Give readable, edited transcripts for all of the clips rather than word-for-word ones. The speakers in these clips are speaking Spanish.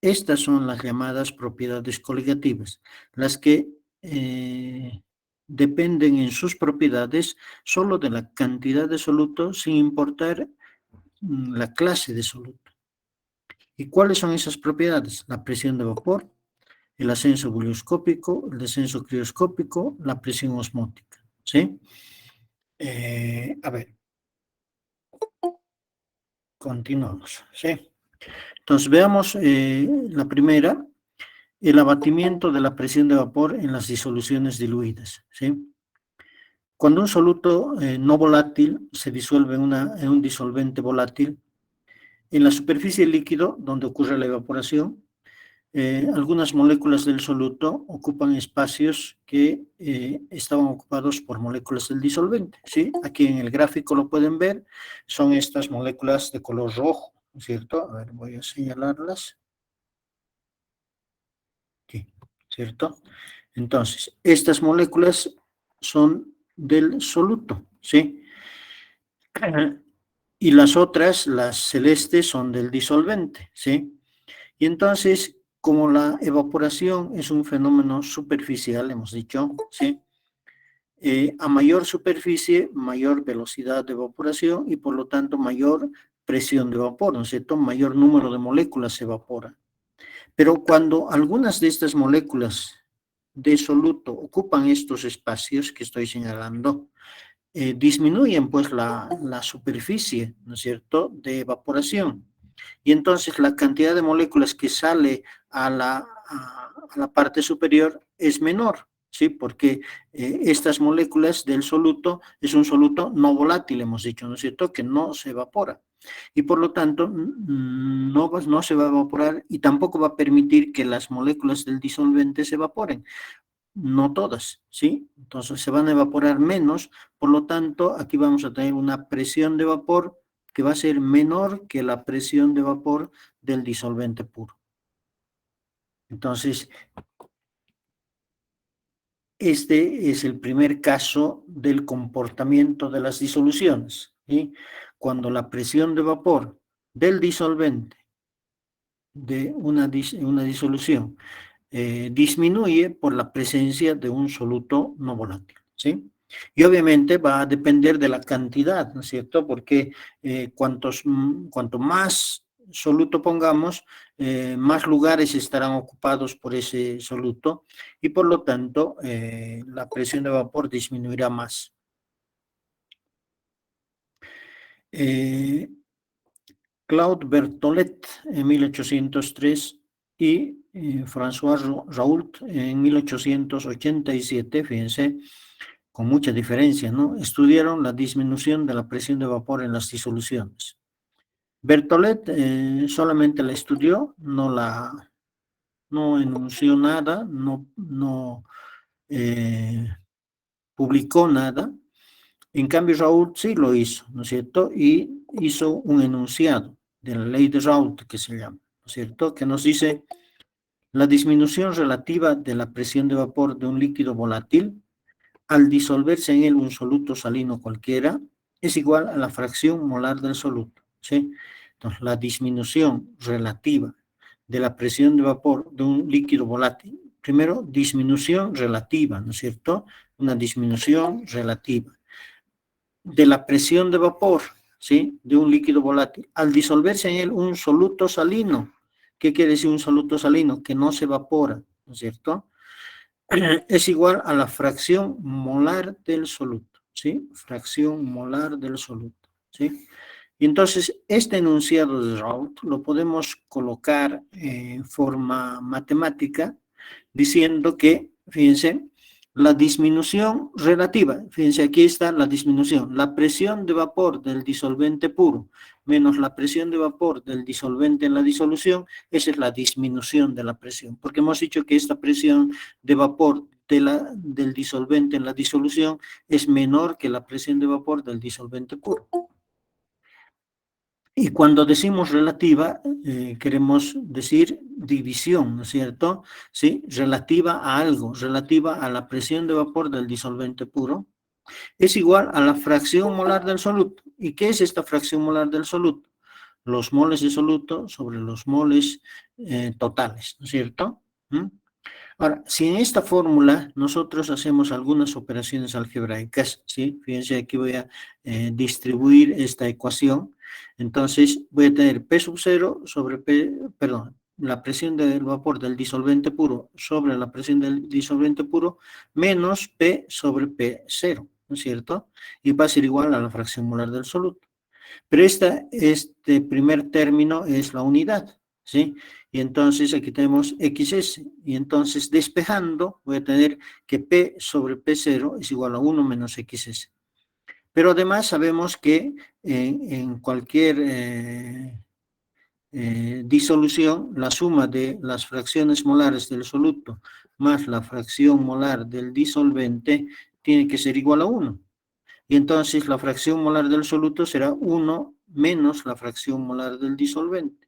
Estas son las llamadas propiedades coligativas, las que dependen en sus propiedades solo de la cantidad de soluto sin importar la clase de soluto. ¿Y cuáles son esas propiedades? La presión de vapor, el ascenso bulioscópico, el descenso crioscópico, la presión osmótica. ¿Sí? A ver, continuamos. ¿Sí? Entonces veamos la primera, el abatimiento de la presión de vapor en las disoluciones diluidas. ¿Sí? Cuando un soluto no volátil se disuelve en un disolvente volátil, en la superficie del líquido, donde ocurre la evaporación, algunas moléculas del soluto ocupan espacios que estaban ocupados por moléculas del disolvente. ¿Sí? Aquí en el gráfico lo pueden ver, son estas moléculas de color rojo, ¿cierto? A ver, voy a señalarlas. Aquí, ¿cierto? Entonces, estas moléculas son del soluto, ¿sí? Y las otras, las celestes, son del disolvente, ¿sí? Y entonces, como la evaporación es un fenómeno superficial, hemos dicho, ¿sí? A mayor superficie, mayor velocidad de evaporación y por lo tanto mayor presión de vapor, ¿no es cierto? Mayor número de moléculas se evapora. Pero cuando algunas de estas moléculas de soluto ocupan estos espacios que estoy señalando, disminuyen pues la superficie, ¿no es cierto?, de evaporación. Y entonces la cantidad de moléculas que sale a la parte superior es menor, ¿sí? Porque estas moléculas del soluto es un soluto no volátil, hemos dicho, ¿no es cierto?, que no se evapora. Y por lo tanto no se va a evaporar y tampoco va a permitir que las moléculas del disolvente se evaporen. No todas, ¿sí? Entonces se van a evaporar menos, por lo tanto aquí vamos a tener una presión de vapor que va a ser menor que la presión de vapor del disolvente puro. Entonces, este es el primer caso del comportamiento de las disoluciones, ¿sí? Cuando la presión de vapor del disolvente de una disolución disminuye por la presencia de un soluto no volátil, ¿sí? Y obviamente va a depender de la cantidad, ¿no es cierto? Porque cuanto más soluto pongamos, más lugares estarán ocupados por ese soluto y por lo tanto la presión de vapor disminuirá más. Claude Berthollet en 1803 y François Raoult en 1887, fíjense, con mucha diferencia, ¿no? Estudiaron la disminución de la presión de vapor en las disoluciones. Berthollet solamente la estudió, no enunció nada, no publicó nada. En cambio, Raoult sí lo hizo, ¿no es cierto? Y hizo un enunciado de la ley de Raoult, que se llama, ¿no es cierto? Que nos dice, la disminución relativa de la presión de vapor de un líquido volátil al disolverse en él un soluto salino cualquiera es igual a la fracción molar del soluto, ¿sí? Entonces, la disminución relativa de la presión de vapor de un líquido volátil, primero, disminución relativa, ¿no es cierto? Una disminución relativa de la presión de vapor, ¿sí?, de un líquido volátil, al disolverse en él un soluto salino. ¿Qué quiere decir un soluto salino? Que no se evapora, ¿no es cierto? Es igual a la fracción molar del soluto, ¿sí? Fracción molar del soluto, ¿sí? Y entonces, este enunciado de Raoult lo podemos colocar en forma matemática diciendo que, fíjense, la disminución relativa, fíjense, aquí está la disminución, la presión de vapor del disolvente puro menos la presión de vapor del disolvente en la disolución, esa es la disminución de la presión, porque hemos dicho que esta presión de vapor del disolvente en la disolución es menor que la presión de vapor del disolvente puro. Y cuando decimos relativa, queremos decir división, ¿no es cierto? ¿Sí? Relativa a algo, relativa a la presión de vapor del disolvente puro, es igual a la fracción molar del soluto. ¿Y qué es esta fracción molar del soluto? los moles de soluto sobre los moles totales, ¿no es cierto? ¿Mm? Ahora, si en esta fórmula nosotros hacemos algunas operaciones algebraicas, ¿sí? Fíjense, aquí voy a distribuir esta ecuación. Entonces, voy a tener P sub 0 sobre P, perdón, la presión del vapor del disolvente puro sobre la presión del disolvente puro menos P sobre P0, ¿no es cierto? Y va a ser igual a la fracción molar del soluto. Pero este primer término es la unidad, ¿sí? Y entonces aquí tenemos XS. Y entonces despejando voy a tener que P sobre P0 es igual a 1 menos XS. Pero además sabemos que en cualquier disolución, la suma de las fracciones molares del soluto más la fracción molar del disolvente tiene que ser igual a 1. Y entonces la fracción molar del soluto será 1 menos la fracción molar del disolvente.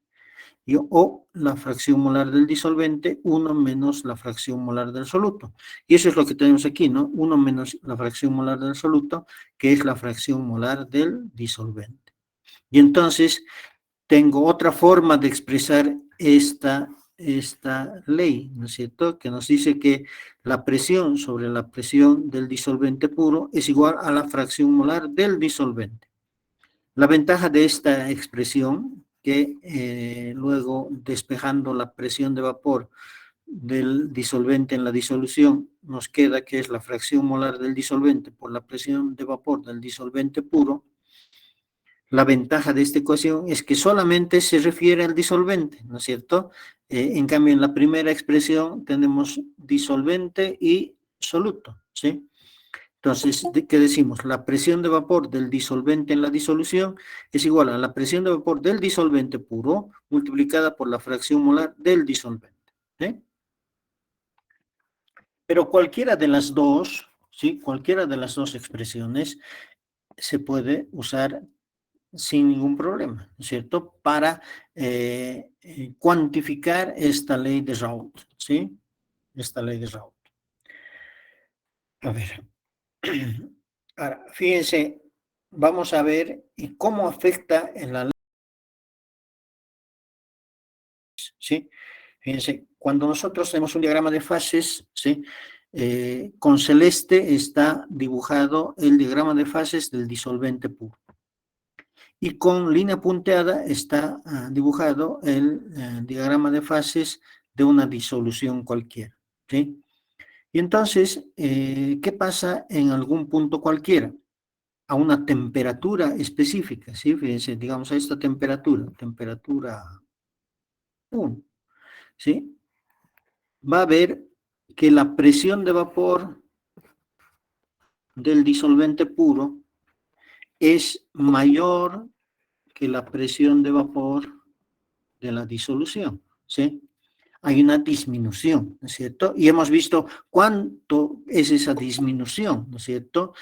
O la fracción molar del disolvente, 1 menos la fracción molar del soluto. Y eso es lo que tenemos aquí, ¿no? 1 menos la fracción molar del soluto, que es la fracción molar del disolvente. Y entonces tengo otra forma de expresar esta ley, ¿no es cierto? Que nos dice que la presión sobre la presión del disolvente puro es igual a la fracción molar del disolvente. La ventaja de esta expresión, que luego despejando la presión de vapor del disolvente en la disolución, nos queda que es la fracción molar del disolvente por la presión de vapor del disolvente puro. La ventaja de esta ecuación es que solamente se refiere al disolvente, ¿no es cierto? En cambio, en la primera expresión tenemos disolvente y soluto, ¿sí? Entonces, ¿qué decimos? La presión de vapor del disolvente en la disolución es igual a la presión de vapor del disolvente puro multiplicada por la fracción molar del disolvente, ¿sí? Pero cualquiera de las dos, ¿sí? Cualquiera de las dos expresiones se puede usar sin ningún problema, ¿no es cierto? Para cuantificar esta ley de Raoult, ¿sí? Esta ley de Raoult. A ver. Ahora, fíjense, vamos a ver cómo afecta en la ley, ¿sí? Fíjense, cuando nosotros tenemos un diagrama de fases, ¿sí? Con celeste está dibujado el diagrama de fases del disolvente puro. Y con línea punteada está dibujado el diagrama de fases de una disolución cualquiera, ¿sí? Y entonces, ¿qué pasa en algún punto cualquiera? A una temperatura específica, ¿sí? Fíjense, digamos a esta temperatura 1, ¿sí? Va a haber que la presión de vapor del disolvente puro es mayor que la presión de vapor de la disolución, ¿sí? Hay una disminución, ¿no es cierto? Y hemos visto cuánto es esa disminución, ¿no es cierto?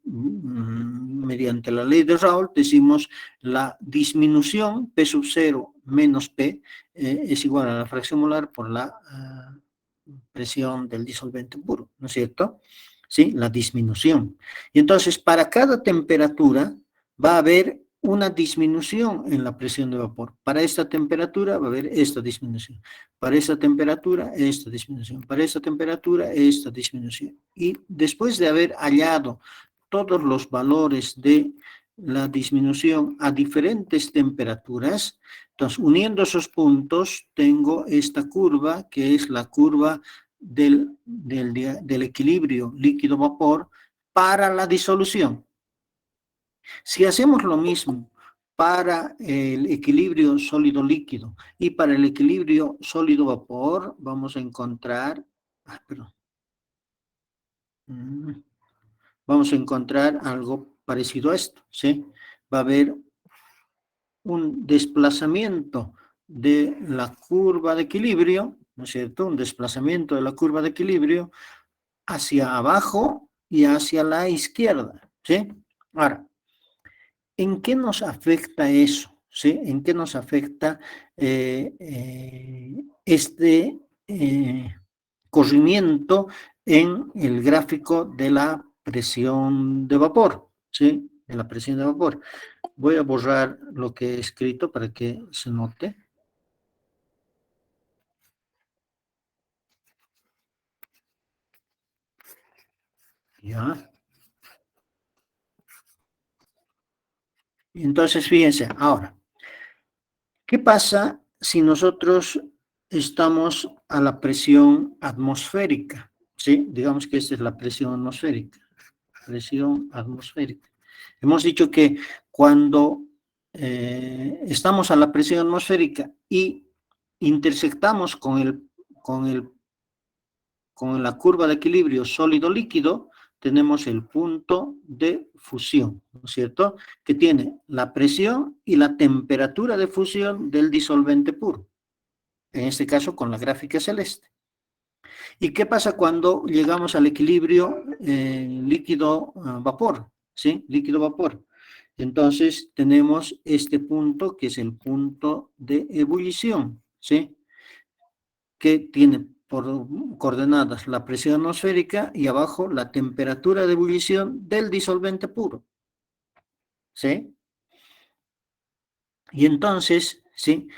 Mediante la ley de Raoult, decimos la disminución P sub 0 menos P es igual a la fracción molar por la presión del disolvente puro, ¿no es cierto? Sí, la disminución. Y entonces, para cada temperatura va a haber una disminución en la presión de vapor. Para esta temperatura va a haber esta disminución. Para esta temperatura, esta disminución. Para esta temperatura, esta disminución. Y después de haber hallado todos los valores de la disminución a diferentes temperaturas, entonces uniendo esos puntos tengo esta curva que es la curva del equilibrio líquido-vapor para la disolución. Si hacemos lo mismo para el equilibrio sólido-líquido y para el equilibrio sólido-vapor, vamos a encontrar, vamos a encontrar algo parecido a esto, ¿sí? Va a haber un desplazamiento de la curva de equilibrio, ¿no es cierto? Un desplazamiento de la curva de equilibrio hacia abajo y hacia la izquierda, ¿sí? Ahora, ¿en qué nos afecta eso? ¿Sí? ¿En qué nos afecta este corrimiento en el gráfico de la presión de vapor? ¿Sí? de la presión de vapor. Voy a borrar lo que he escrito para que se note. Ya. Entonces, fíjense, ahora, ¿qué pasa si nosotros estamos a la presión atmosférica? ¿Sí? Digamos que esta es la presión atmosférica. Presión atmosférica. Hemos dicho que cuando estamos a la presión atmosférica y intersectamos con la curva de equilibrio sólido-líquido, tenemos el punto de fusión, ¿no es cierto? Que tiene la presión y la temperatura de fusión del disolvente puro, en este caso con la gráfica celeste. ¿Y qué pasa cuando llegamos al equilibrio líquido-vapor? ¿Sí? Líquido-vapor. Entonces tenemos este punto que es el punto de ebullición, ¿sí? Que tiene por coordenadas la presión atmosférica y abajo la temperatura de ebullición del disolvente puro, ¿sí? Y entonces, ¿sí?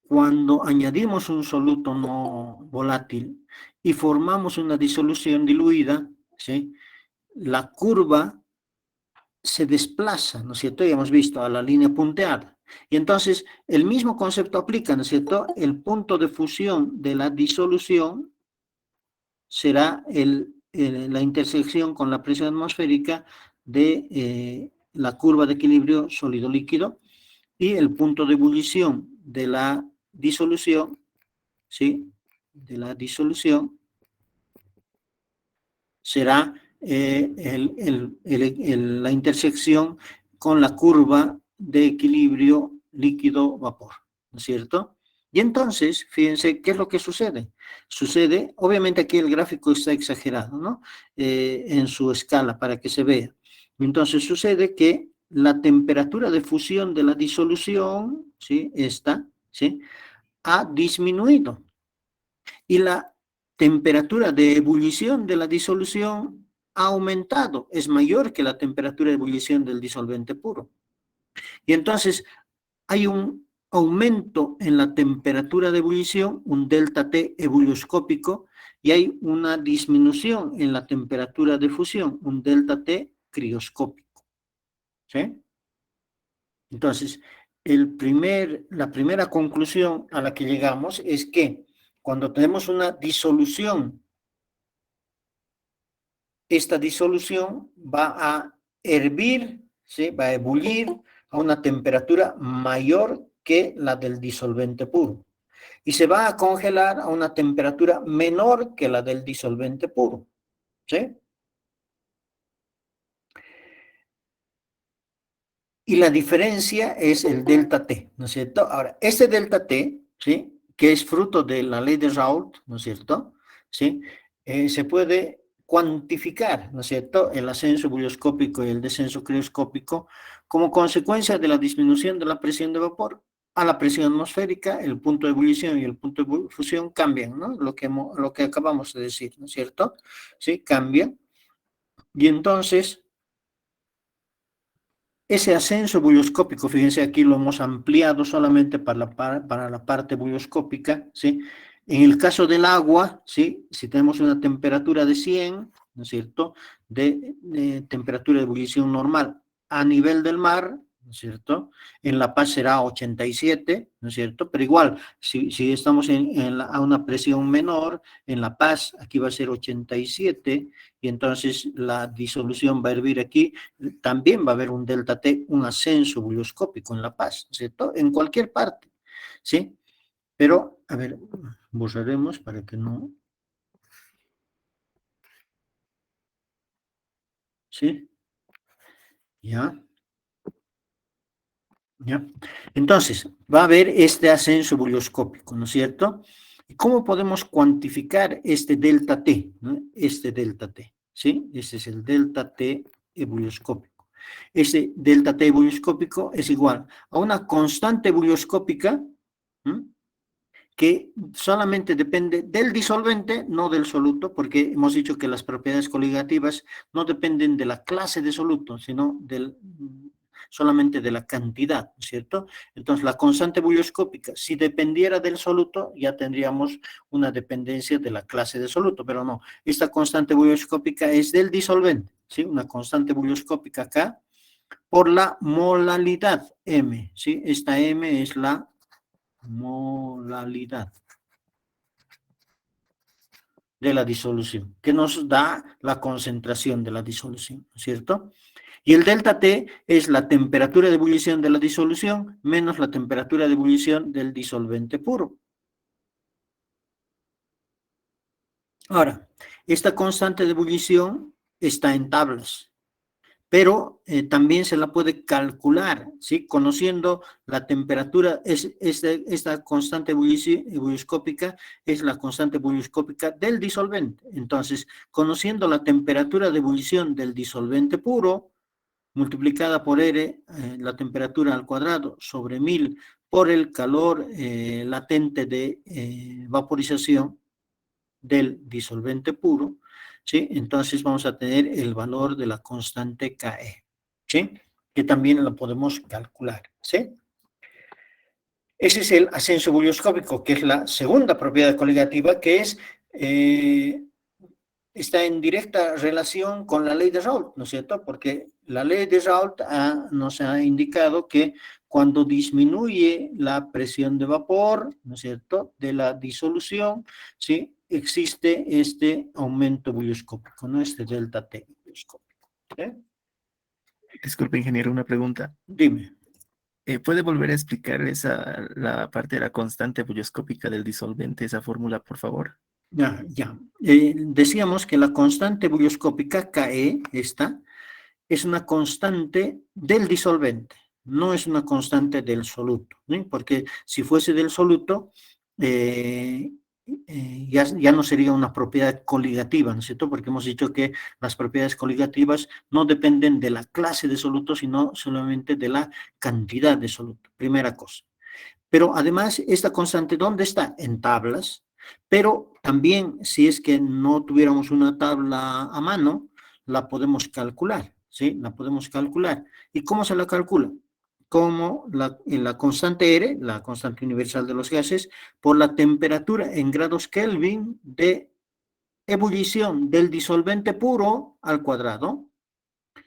Cuando añadimos un soluto no volátil y formamos una disolución diluida, ¿sí? La curva se desplaza, ¿no es cierto? Ya hemos visto a la línea punteada. Y entonces el mismo concepto aplica, ¿no es cierto? El punto de fusión de la disolución será la intersección con la presión atmosférica de la curva de equilibrio sólido-líquido y el punto de ebullición de la disolución, ¿sí? De la disolución será la intersección con la curva de equilibrio líquido-vapor, ¿no es cierto? Y entonces, fíjense, ¿qué es lo que sucede? Sucede, obviamente aquí el gráfico está exagerado, ¿no? En su escala para que se vea. Entonces sucede que la temperatura de fusión de la disolución, ¿sí? Esta, ¿sí? Ha disminuido. Y la temperatura de ebullición de la disolución ha aumentado, es mayor que la temperatura de ebullición del disolvente puro. Y entonces hay un aumento en la temperatura de ebullición, un delta T ebullioscópico, y hay una disminución en la temperatura de fusión, un delta T crioscópico. ¿Sí? Entonces, la primera conclusión a la que llegamos es que cuando tenemos una disolución, esta disolución va a hervir, ¿sí? Va a ebullir a una temperatura mayor que la del disolvente puro. Y se va a congelar a una temperatura menor que la del disolvente puro. ¿Sí? Y la diferencia es el delta T, ¿no es cierto? Ahora, este delta T, ¿sí? Que es fruto de la ley de Raoult, ¿no es cierto? ¿Sí? Se puede cuantificar, ¿no es cierto?, el ascenso bulioscópico y el descenso crioscópico como consecuencia de la disminución de la presión de vapor a la presión atmosférica. El punto de ebullición y el punto de fusión cambian, ¿no? Lo que acabamos de decir, ¿no es cierto? ¿Sí? Cambian. Y entonces, ese ascenso bulioscópico, fíjense, aquí lo hemos ampliado solamente para la parte bulioscópica, ¿sí? En el caso del agua, ¿sí? Si tenemos una temperatura de 100, ¿no es cierto?, de temperatura de ebullición normal a nivel del mar, ¿no es cierto?, en La Paz será 87, ¿no es cierto?, pero igual, si estamos a una presión menor, en La Paz aquí va a ser 87, y entonces la disolución va a hervir aquí, también va a haber un delta T, un ascenso bulioscópico en La Paz, ¿cierto? En cualquier parte, ¿sí? Pero, a ver, borraremos para que no... ¿Sí? ¿Ya? ¿Ya? Entonces, va a haber este ascenso bulioscópico, ¿no es cierto? ¿Y cómo podemos cuantificar este delta T, ¿no? Este delta T, ¿sí? Este es el delta T bulioscópico. Este delta T bulioscópico es igual a una constante bulioscópica, ¿sí?, que solamente depende del disolvente, no del soluto, porque hemos dicho que las propiedades coligativas no dependen de la clase de soluto, sino solamente de la cantidad, ¿cierto? Entonces, la constante bulioscópica, si dependiera del soluto, ya tendríamos una dependencia de la clase de soluto, pero no. Esta constante bulioscópica es del disolvente, ¿sí? Una constante bulioscópica acá por la molalidad M, ¿sí? Esta M es la molalidad de la disolución, que nos da la concentración de la disolución, ¿cierto? Y el delta T es la temperatura de ebullición de la disolución menos la temperatura de ebullición del disolvente puro. Ahora, esta constante de ebullición está en tablas, pero también se la puede calcular, ¿sí? Conociendo la temperatura, esta constante ebullioscópica es la constante ebullioscópica del disolvente. Entonces, conociendo la temperatura de ebullición del disolvente puro, multiplicada por R, la temperatura al cuadrado, sobre 1000 por el calor latente de vaporización del disolvente puro, ¿sí? Entonces vamos a tener el valor de la constante Ke, ¿sí? Que también lo podemos calcular, ¿sí? Ese es el ascenso bulioscópico, que es la segunda propiedad coligativa, que es está en directa relación con la ley de Raoult, ¿no es cierto? Porque la ley de Raoult nos ha indicado que cuando disminuye la presión de vapor, ¿no es cierto?, de la disolución, ¿sí?, existe este aumento bulioscópico, ¿no? Este delta T bulioscópico. ¿Sí? Disculpe, ingeniero, una pregunta. Dime. ¿Puede volver a explicar la parte de la constante bulioscópica del disolvente, esa fórmula, por favor? Ya. Decíamos que la constante bulioscópica, Ke, esta, es una constante del disolvente, no es una constante del soluto, ¿sí? Porque si fuese del soluto, ya no sería una propiedad coligativa, ¿no es cierto? Porque hemos dicho que las propiedades coligativas no dependen de la clase de soluto, sino solamente de la cantidad de soluto, primera cosa. Pero además, esta constante, ¿dónde está? En tablas, pero también si es que no tuviéramos una tabla a mano, la podemos calcular, ¿sí? La podemos calcular. ¿Y cómo se la calcula? Como la constante R, la constante universal de los gases, por la temperatura en grados Kelvin de ebullición del disolvente puro al cuadrado,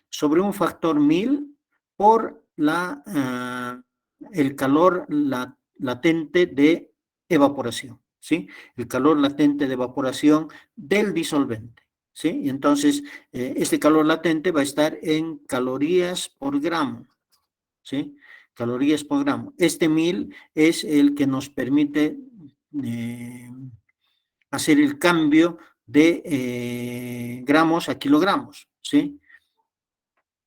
sobre un factor 1000 por el calor latente de evaporación, ¿sí? El calor latente de evaporación del disolvente, ¿sí? Y entonces, este calor latente va a estar en calorías por gramo, ¿sí? Calorías por gramo. Este 1000 es el que nos permite hacer el cambio de gramos a kilogramos, ¿sí?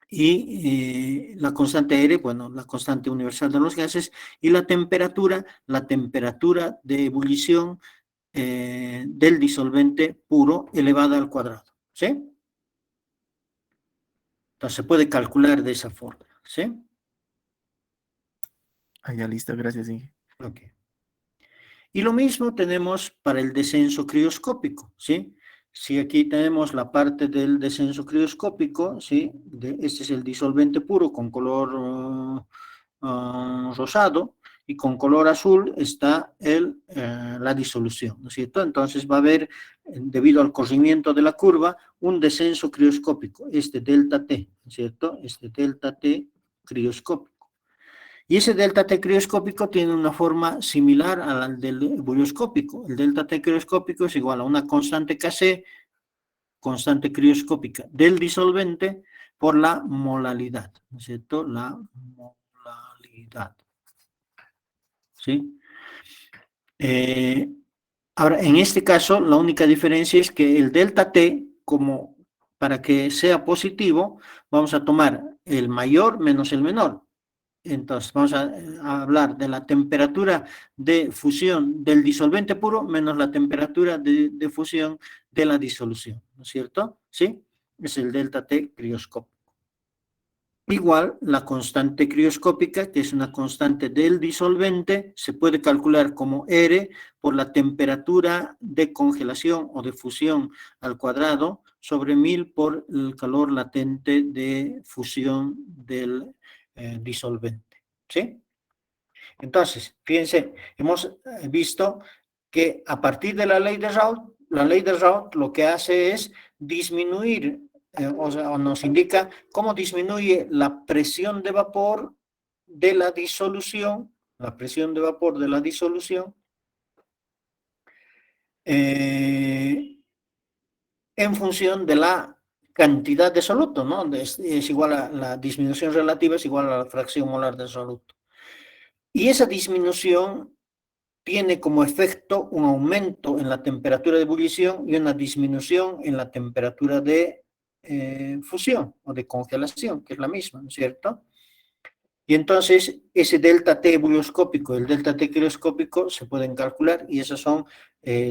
Y la constante R, bueno, la constante universal de los gases, y la temperatura de ebullición del disolvente puro elevada al cuadrado, ¿sí? Entonces se puede calcular de esa forma, ¿sí? Ah, ya listo, gracias, Inge. Ok. Y lo mismo tenemos para el descenso crioscópico, ¿sí? Si aquí tenemos la parte del descenso crioscópico, ¿sí? Este es el disolvente puro con color rosado, y con color azul está la disolución, ¿no es cierto? Entonces va a haber, debido al corrimiento de la curva, un descenso crioscópico, este delta T, ¿no es cierto? Este delta T crioscópico. Y ese delta T crioscópico tiene una forma similar a la del bulioscópico. El delta T crioscópico es igual a una constante Kc, constante crioscópica del disolvente, por la molalidad, ¿no es cierto? La molalidad. ¿Sí? Ahora, en este caso, la única diferencia es que el delta T, como para que sea positivo, vamos a tomar el mayor menos el menor. Entonces, vamos a hablar de la temperatura de fusión del disolvente puro menos la temperatura de fusión de la disolución, ¿no es cierto? ¿Sí? Es el delta T crioscópico. igual la constante crioscópica, que es una constante del disolvente, se puede calcular como R por la temperatura de congelación o de fusión al cuadrado sobre 1000 por el calor latente de fusión del disolvente. ¿Sí? Entonces, fíjense, hemos visto que a partir de la ley de Raoult lo que hace es disminuir, o sea, nos indica cómo disminuye la presión de vapor de la disolución, en función de la cantidad de soluto, ¿no? Es igual a la disminución relativa, es igual a la fracción molar del soluto. Y esa disminución tiene como efecto un aumento en la temperatura de ebullición y una disminución en la temperatura de fusión o de congelación, que es la misma, ¿no es cierto? Y entonces ese delta T ebullioscópico y el delta T crioscópico se pueden calcular y esas son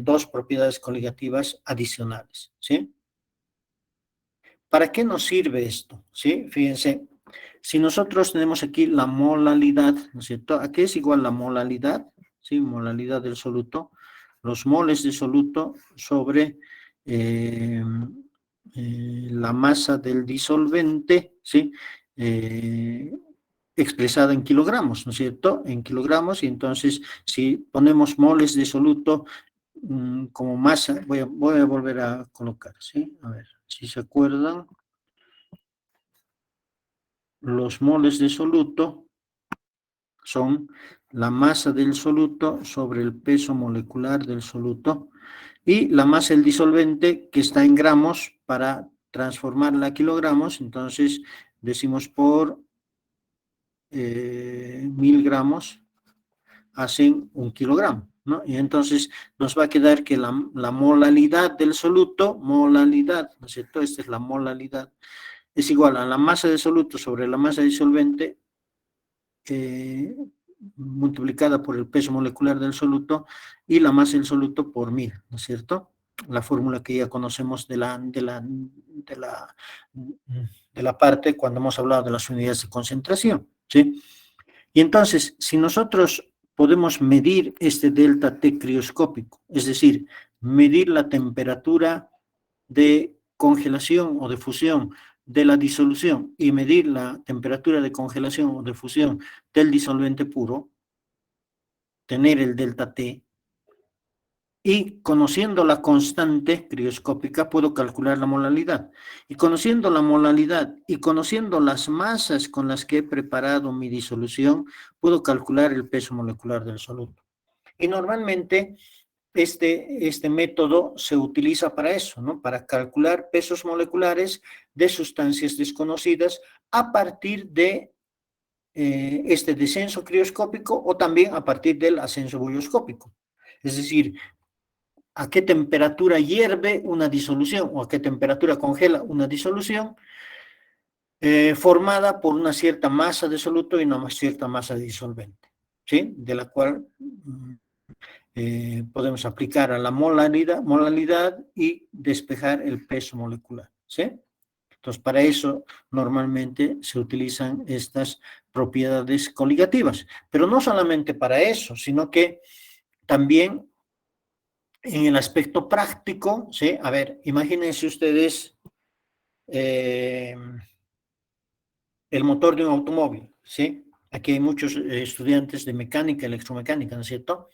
dos propiedades coligativas adicionales, ¿sí? ¿Para qué nos sirve esto? ¿Sí? Fíjense, si nosotros tenemos aquí la molalidad, ¿no es cierto? ¿A qué es igual la molalidad? ¿Sí? Molalidad del soluto, los moles de soluto sobre la masa del disolvente, ¿sí? Expresada en kilogramos, ¿no es cierto? En kilogramos, y entonces si ponemos moles de soluto como masa, voy a volver a colocar, ¿sí? A ver, si se acuerdan, los moles de soluto son la masa del soluto sobre el peso molecular del soluto y la masa del disolvente que está en gramos para transformarla a kilogramos, entonces decimos por 1000 gramos hacen 1 kilogramo, ¿no? Y entonces nos va a quedar que la molalidad del soluto, molalidad, ¿no es cierto? Esta es la molalidad, es igual a la masa de soluto sobre la masa disolvente multiplicada por el peso molecular del soluto y la masa del soluto por 1000, ¿no es cierto? La fórmula que ya conocemos de la parte cuando hemos hablado de las unidades de concentración, ¿sí? Y entonces, si nosotros podemos medir este delta T crioscópico, es decir, medir la temperatura de congelación o de fusión de la disolución y medir la temperatura de congelación o de fusión del disolvente puro, tener el delta T, y conociendo la constante crioscópica puedo calcular la molalidad. Y conociendo la molalidad y conociendo las masas con las que he preparado mi disolución, puedo calcular el peso molecular del soluto. Y normalmente este método se utiliza para eso, ¿no? Para calcular pesos moleculares de sustancias desconocidas a partir de este descenso crioscópico o también a partir del ascenso bulloscópico. Es decir, a qué temperatura hierve una disolución o a qué temperatura congela una disolución formada por una cierta masa de soluto y una cierta masa de disolvente, ¿sí? De la cual podemos aplicar a la molalidad y despejar el peso molecular, ¿sí? Entonces, para eso normalmente se utilizan estas propiedades coligativas, pero no solamente para eso, sino que también en el aspecto práctico, ¿sí? A ver, imagínense ustedes el motor de un automóvil, ¿sí? Aquí hay muchos estudiantes de mecánica, electromecánica, ¿no es cierto?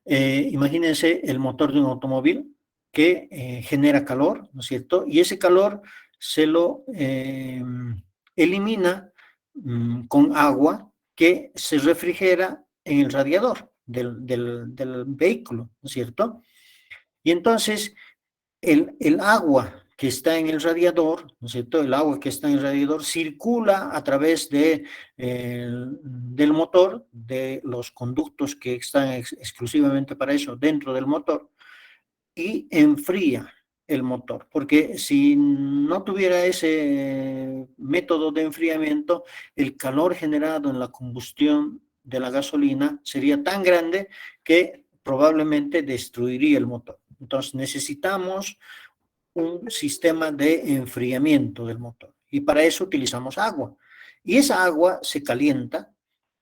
Imagínense el motor de un automóvil que genera calor, ¿no es cierto? Y ese calor se lo elimina con agua que se refrigera en el radiador del vehículo, ¿no es cierto? Y entonces el agua que está en el radiador, ¿no es cierto? El agua que está en el radiador circula a través del motor, de los conductos que están exclusivamente para eso dentro del motor, y enfría el motor, porque si no tuviera ese método de enfriamiento, el calor generado en la combustión de la gasolina sería tan grande que probablemente destruiría el motor. Entonces necesitamos un sistema de enfriamiento del motor y para eso utilizamos agua. Y esa agua se calienta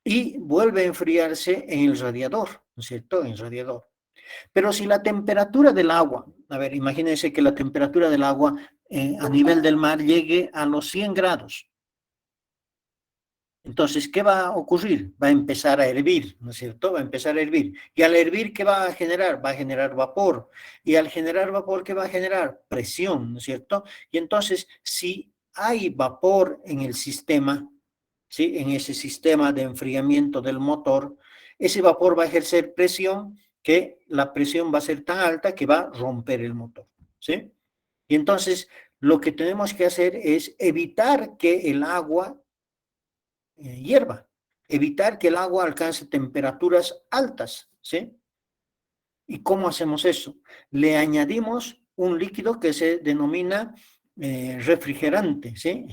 y vuelve a enfriarse en el radiador, ¿no es cierto? En el radiador. Pero si la temperatura del agua, a ver, imagínense que la temperatura del agua a nivel del mar llegue a los 100 grados. Entonces, ¿qué va a ocurrir? Va a empezar a hervir, ¿no es cierto? Va a empezar a hervir. Y al hervir, ¿qué va a generar? Va a generar vapor. Y al generar vapor, ¿qué va a generar? Presión, ¿no es cierto? Y entonces, si hay vapor en el sistema, ¿sí? En ese sistema de enfriamiento del motor, ese vapor va a ejercer presión, que la presión va a ser tan alta que va a romper el motor, ¿sí? Y entonces, lo que tenemos que hacer es evitar que el agua hierva, evitar que el agua alcance temperaturas altas, ¿sí? ¿Y cómo hacemos eso? Le añadimos un líquido que se denomina refrigerante, ¿sí?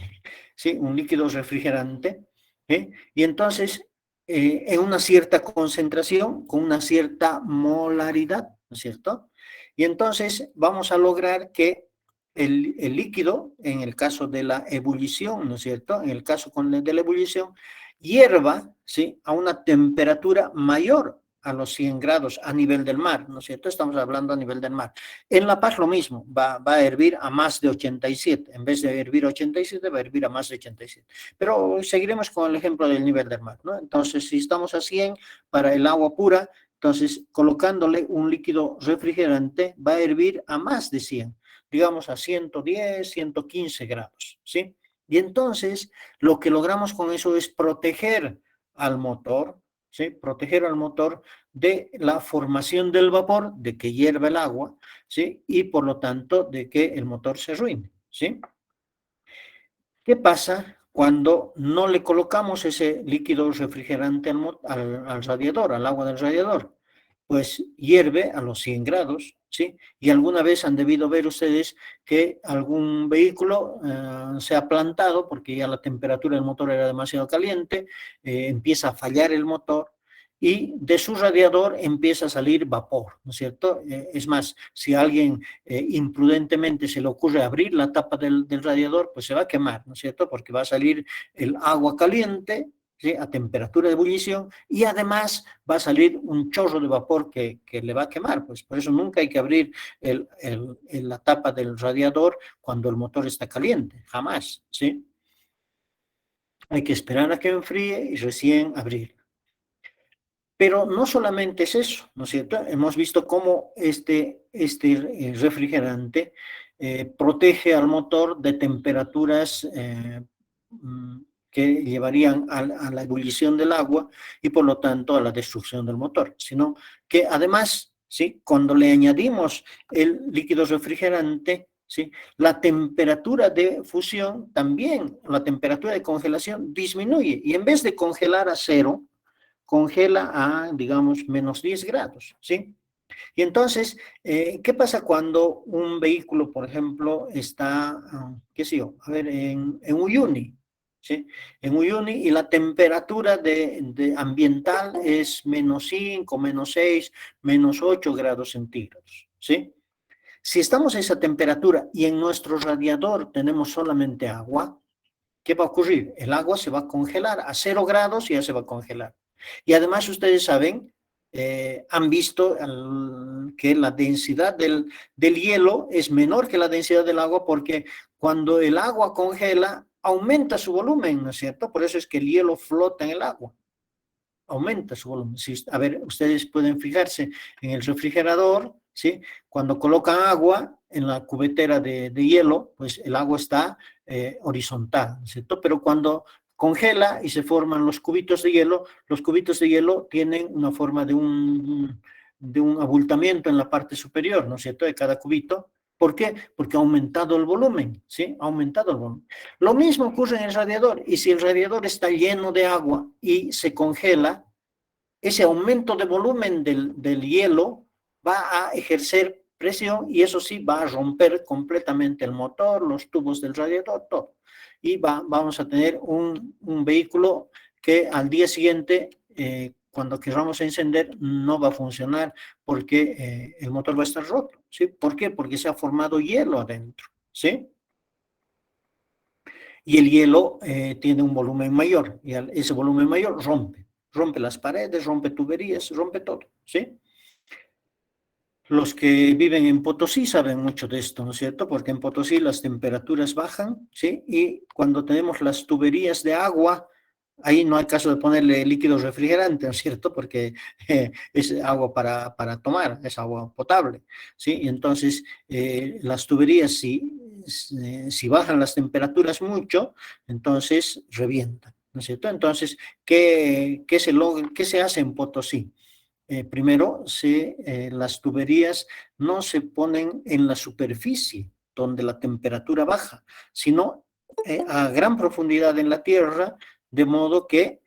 ¿Sí? Un líquido refrigerante, ¿sí? Y entonces, en una cierta concentración, con una cierta molaridad, ¿no es cierto? Y entonces vamos a lograr que el líquido, en el caso de la ebullición, ¿no es cierto? En el caso de la ebullición, hierva, ¿sí? A una temperatura mayor a los 100 grados a nivel del mar, ¿no es cierto? Estamos hablando a nivel del mar. En La Paz lo mismo, va a hervir a más de 87, en vez de hervir 87, va a hervir a más de 87. Pero seguiremos con el ejemplo del nivel del mar, ¿no? Entonces, si estamos a 100 para el agua pura, entonces colocándole un líquido refrigerante va a hervir a más de 100, digamos a 110, 115 grados, ¿sí? Y entonces lo que logramos con eso es proteger al motor, ¿sí? Proteger al motor de la formación del vapor, de que hierva el agua, ¿sí? Y por lo tanto de que el motor se arruine, ¿sí? ¿Qué pasa cuando no le colocamos ese líquido refrigerante al radiador, al agua del radiador? Pues hierve a los 100 grados, ¿sí? Y alguna vez han debido ver ustedes que algún vehículo se ha plantado porque ya la temperatura del motor era demasiado caliente, empieza a fallar el motor y de su radiador empieza a salir vapor, ¿no es cierto? Es más, si a alguien imprudentemente se le ocurre abrir la tapa del radiador, pues se va a quemar, ¿no es cierto? Porque va a salir el agua caliente, ¿sí? A temperatura de ebullición y además va a salir un chorro de vapor que le va a quemar, pues por eso nunca hay que abrir la tapa del radiador cuando el motor está caliente, jamás, ¿sí? Hay que esperar a que enfríe y recién abrir. Pero no solamente es eso, ¿no es cierto? Hemos visto cómo este refrigerante protege al motor de temperaturas que llevarían a la ebullición del agua y por lo tanto a la destrucción del motor, sino que además, ¿sí? Cuando le añadimos el líquido refrigerante, ¿sí? La temperatura de fusión también, la temperatura de congelación disminuye y en vez de congelar a cero, congela a, digamos, menos 10 grados, ¿sí? Y entonces, ¿qué pasa cuando un vehículo, por ejemplo, está, qué sé yo, a ver, en Uyuni, ¿sí? En Uyuni y la temperatura de ambiental es menos 5, menos 6, menos 8 grados centígrados, ¿sí? Si estamos a esa temperatura y en nuestro radiador tenemos solamente agua, ¿qué va a ocurrir? El agua se va a congelar a 0 grados y ya se va a congelar. Y además ustedes saben, han visto que la densidad del hielo es menor que la densidad del agua porque cuando el agua congela, aumenta su volumen, ¿no es cierto? Por eso es que el hielo flota en el agua, aumenta su volumen. Si, a ver, ustedes pueden fijarse en el refrigerador, ¿sí? Cuando colocan agua en la cubetera de hielo, pues el agua está horizontal, ¿no es cierto? Pero cuando congela y se forman los cubitos de hielo, los cubitos de hielo tienen una forma de un abultamiento en la parte superior, ¿no es cierto?, de cada cubito. ¿Por qué? Porque ha aumentado el volumen, ¿sí? Ha aumentado el volumen. Lo mismo ocurre en el radiador, y si el radiador está lleno de agua y se congela, ese aumento de volumen del hielo va a ejercer presión y eso sí va a romper completamente el motor, los tubos del radiador, todo. Y vamos a tener un vehículo que al día siguiente, cuando queramos encender, no va a funcionar porque el motor va a estar roto, ¿sí? ¿Por qué? Porque se ha formado hielo adentro, ¿sí? y el hielo tiene un volumen mayor, y ese volumen mayor rompe las paredes, rompe tuberías, rompe todo, ¿sí? Los que viven en Potosí saben mucho de esto, ¿no es cierto? Porque en Potosí las temperaturas bajan, ¿sí? Y cuando tenemos las tuberías de agua, ahí no hay caso de ponerle líquido refrigerante, ¿no es cierto? Porque es agua para tomar, es agua potable, ¿sí? Y entonces las tuberías, si bajan las temperaturas mucho, entonces revientan, ¿no es cierto? Entonces, ¿qué se hace en Potosí? Primero, las tuberías no se ponen en la superficie donde la temperatura baja, sino a gran profundidad en la tierra, de modo que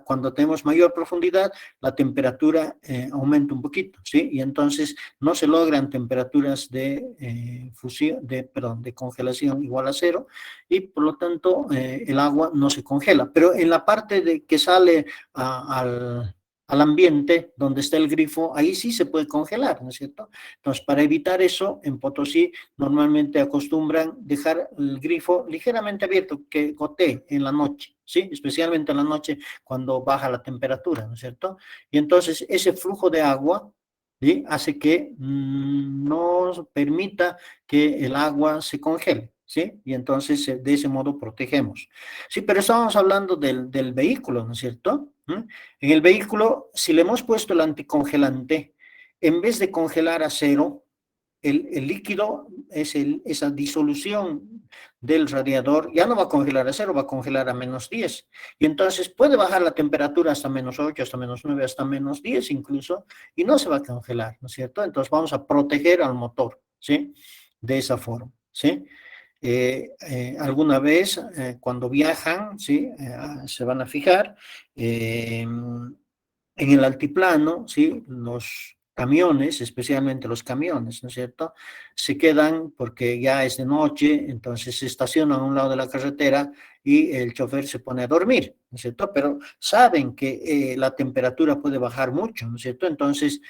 cuando tenemos mayor profundidad, la temperatura aumenta un poquito, ¿sí? Y entonces no se logran temperaturas de fusión, perdón, de congelación igual a cero, y por lo tanto el agua no se congela. Pero en la parte de que sale al ambiente donde está el grifo, ahí sí se puede congelar, ¿no es cierto? Entonces, para evitar eso, en Potosí normalmente acostumbran dejar el grifo ligeramente abierto, que gotee en la noche, ¿sí? Especialmente en la noche cuando baja la temperatura, ¿no es cierto? Y entonces ese flujo de agua, ¿sí? Hace que no permita que el agua se congele, ¿sí? Y entonces de ese modo protegemos. Sí, pero estábamos hablando del vehículo, ¿no es cierto? En el vehículo, si le hemos puesto el anticongelante, en vez de congelar a cero, el líquido, esa disolución del radiador, ya no va a congelar a cero, va a congelar a -10. Y entonces puede bajar la temperatura hasta -8, hasta -9, hasta -10 incluso, y no se va a congelar, ¿no es cierto? Entonces vamos a proteger al motor, ¿sí? De esa forma, ¿sí? Alguna vez cuando viajan, ¿sí? Se van a fijar en el altiplano, ¿sí? Los camiones, especialmente los camiones, ¿no es cierto? Se quedan porque ya es de noche, entonces se estacionan a un lado de la carretera y el chofer se pone a dormir, ¿no es cierto? Pero saben que la temperatura puede bajar mucho, ¿no es cierto? Entonces,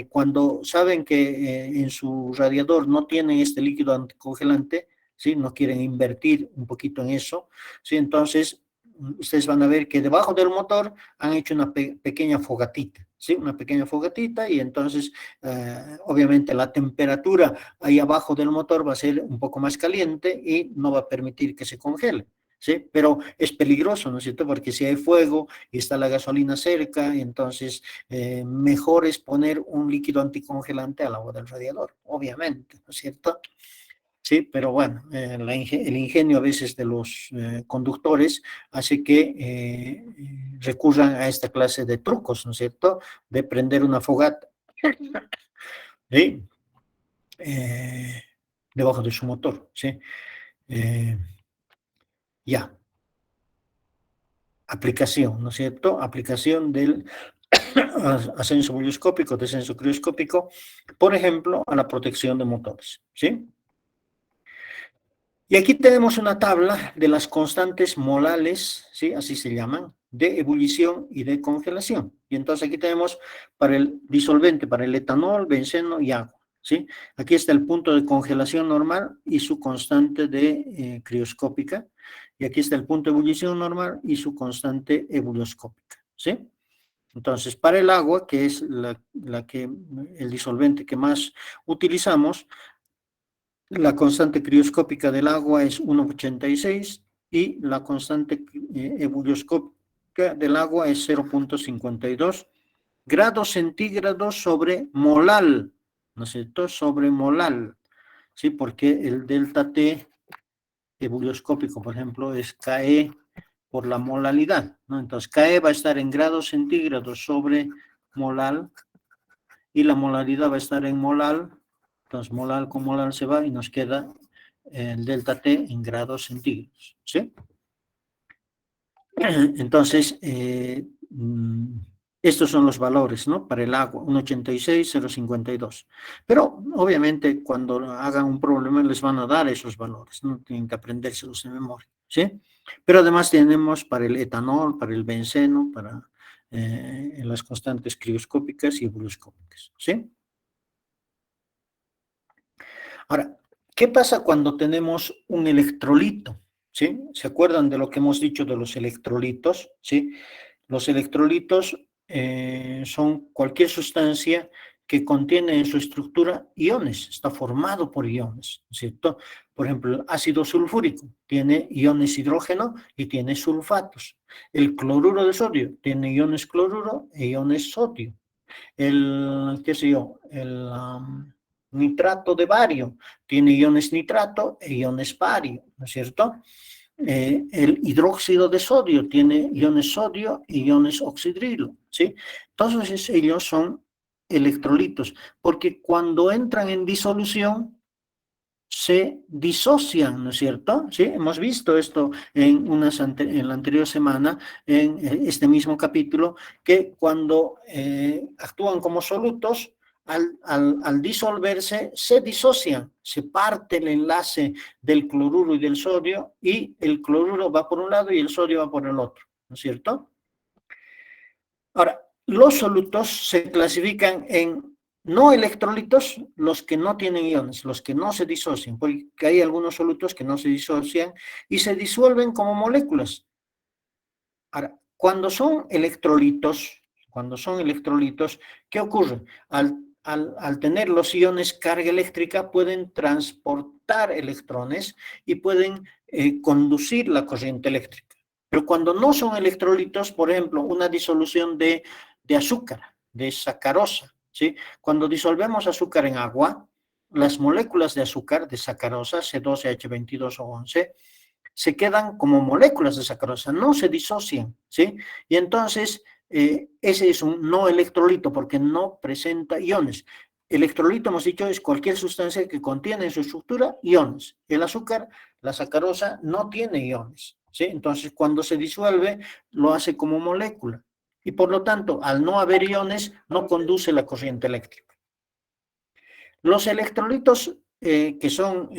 cuando saben que en su radiador no tienen este líquido anticongelante, ¿sí? No quieren invertir un poquito en eso, ¿sí? Entonces, ustedes van a ver que debajo del motor han hecho una pequeña fogatita, ¿sí? Una pequeña fogatita y entonces, obviamente, la temperatura ahí abajo del motor va a ser un poco más caliente y no va a permitir que se congele. ¿Sí? Pero es peligroso, ¿no es cierto? Porque si hay fuego y está la gasolina cerca, entonces mejor es poner un líquido anticongelante al agua del radiador, obviamente, ¿no es cierto? Sí, pero bueno, el ingenio a veces de los conductores hace que recurran a esta clase de trucos, ¿no es cierto? De prender una fogata, ¿sí? Eh, debajo de su motor, ¿sí? Eh, ya, aplicación, ¿no es cierto? Aplicación del ascenso bulloscópico, descenso crioscópico, por ejemplo, a la protección de motores, ¿sí? Y aquí tenemos una tabla de las constantes molales, ¿sí? Así se llaman, de ebullición y de congelación. Y entonces aquí tenemos para el disolvente, para el etanol, benceno y agua, ¿sí? Aquí está el punto de congelación normal y su constante de crioscópica. Y aquí está el punto de ebullición normal y su constante ebulioscópica, ¿sí? Entonces, para el agua, que es el disolvente que más utilizamos, la constante crioscópica del agua es 1,86 y la constante ebulioscópica del agua es 0,52 grados centígrados sobre molal, ¿no es cierto? Sobre molal, ¿sí? Porque el delta T ebulioscópico, por ejemplo, es KE por la molalidad, ¿no? Entonces, KE va a estar en grados centígrados sobre molal y la molalidad va a estar en molal. Entonces, molal con molal se va y nos queda el delta T en grados centígrados, ¿sí? Entonces, estos son los valores, ¿no? Para el agua, 1,86, 0,52. Pero, obviamente, cuando hagan un problema les van a dar esos valores, ¿no? Tienen que aprendérselos de memoria, ¿sí? Pero además tenemos para el etanol, para el benceno, para las constantes crioscópicas y ebulioscópicas, ¿sí? Ahora, ¿Qué pasa cuando tenemos un electrolito? ¿Sí? ¿Se acuerdan de lo que hemos dicho de los electrolitos? ¿Sí? Los electrolitos son cualquier sustancia que contiene en su estructura iones, está formado por iones, ¿cierto? Por ejemplo, el ácido sulfúrico tiene iones hidrógeno y tiene sulfatos. El cloruro de sodio tiene iones cloruro e iones sodio. Qué sé yo, nitrato de bario tiene iones nitrato e iones bario, ¿no es cierto? El hidróxido de sodio tiene iones sodio y iones oxidrilo, ¿sí? Todos ellos son electrolitos, porque cuando entran en disolución se disocian, ¿no es cierto? Sí, hemos visto esto en la anterior semana, en este mismo capítulo, que cuando actúan como solutos, al disolverse, se disocian, se parte el enlace del cloruro y del sodio, y el cloruro va por un lado y el sodio va por el otro, ¿no es cierto? Ahora, los solutos se clasifican en no electrolitos, los que no tienen iones, los que no se disocian, porque hay algunos solutos que no se disocian y se disuelven como moléculas. Ahora, cuando son electrolitos, ¿qué ocurre? Al tener los iones carga eléctrica, pueden transportar electrones y pueden conducir la corriente eléctrica. Pero cuando no son electrolitos, por ejemplo, una disolución de azúcar, de sacarosa, ¿sí? Cuando disolvemos azúcar en agua, las moléculas de azúcar, de sacarosa, C12H22 o 11, se quedan como moléculas de sacarosa, no se disocian, ¿sí? Y entonces, ese es un no electrolito porque no presenta iones. Electrolito, hemos dicho, es cualquier sustancia que contiene en su estructura iones. El azúcar, la sacarosa, no tiene iones, ¿sí? Entonces, cuando se disuelve, lo hace como molécula. Y por lo tanto, al no haber iones, no conduce la corriente eléctrica. Los electrolitos que son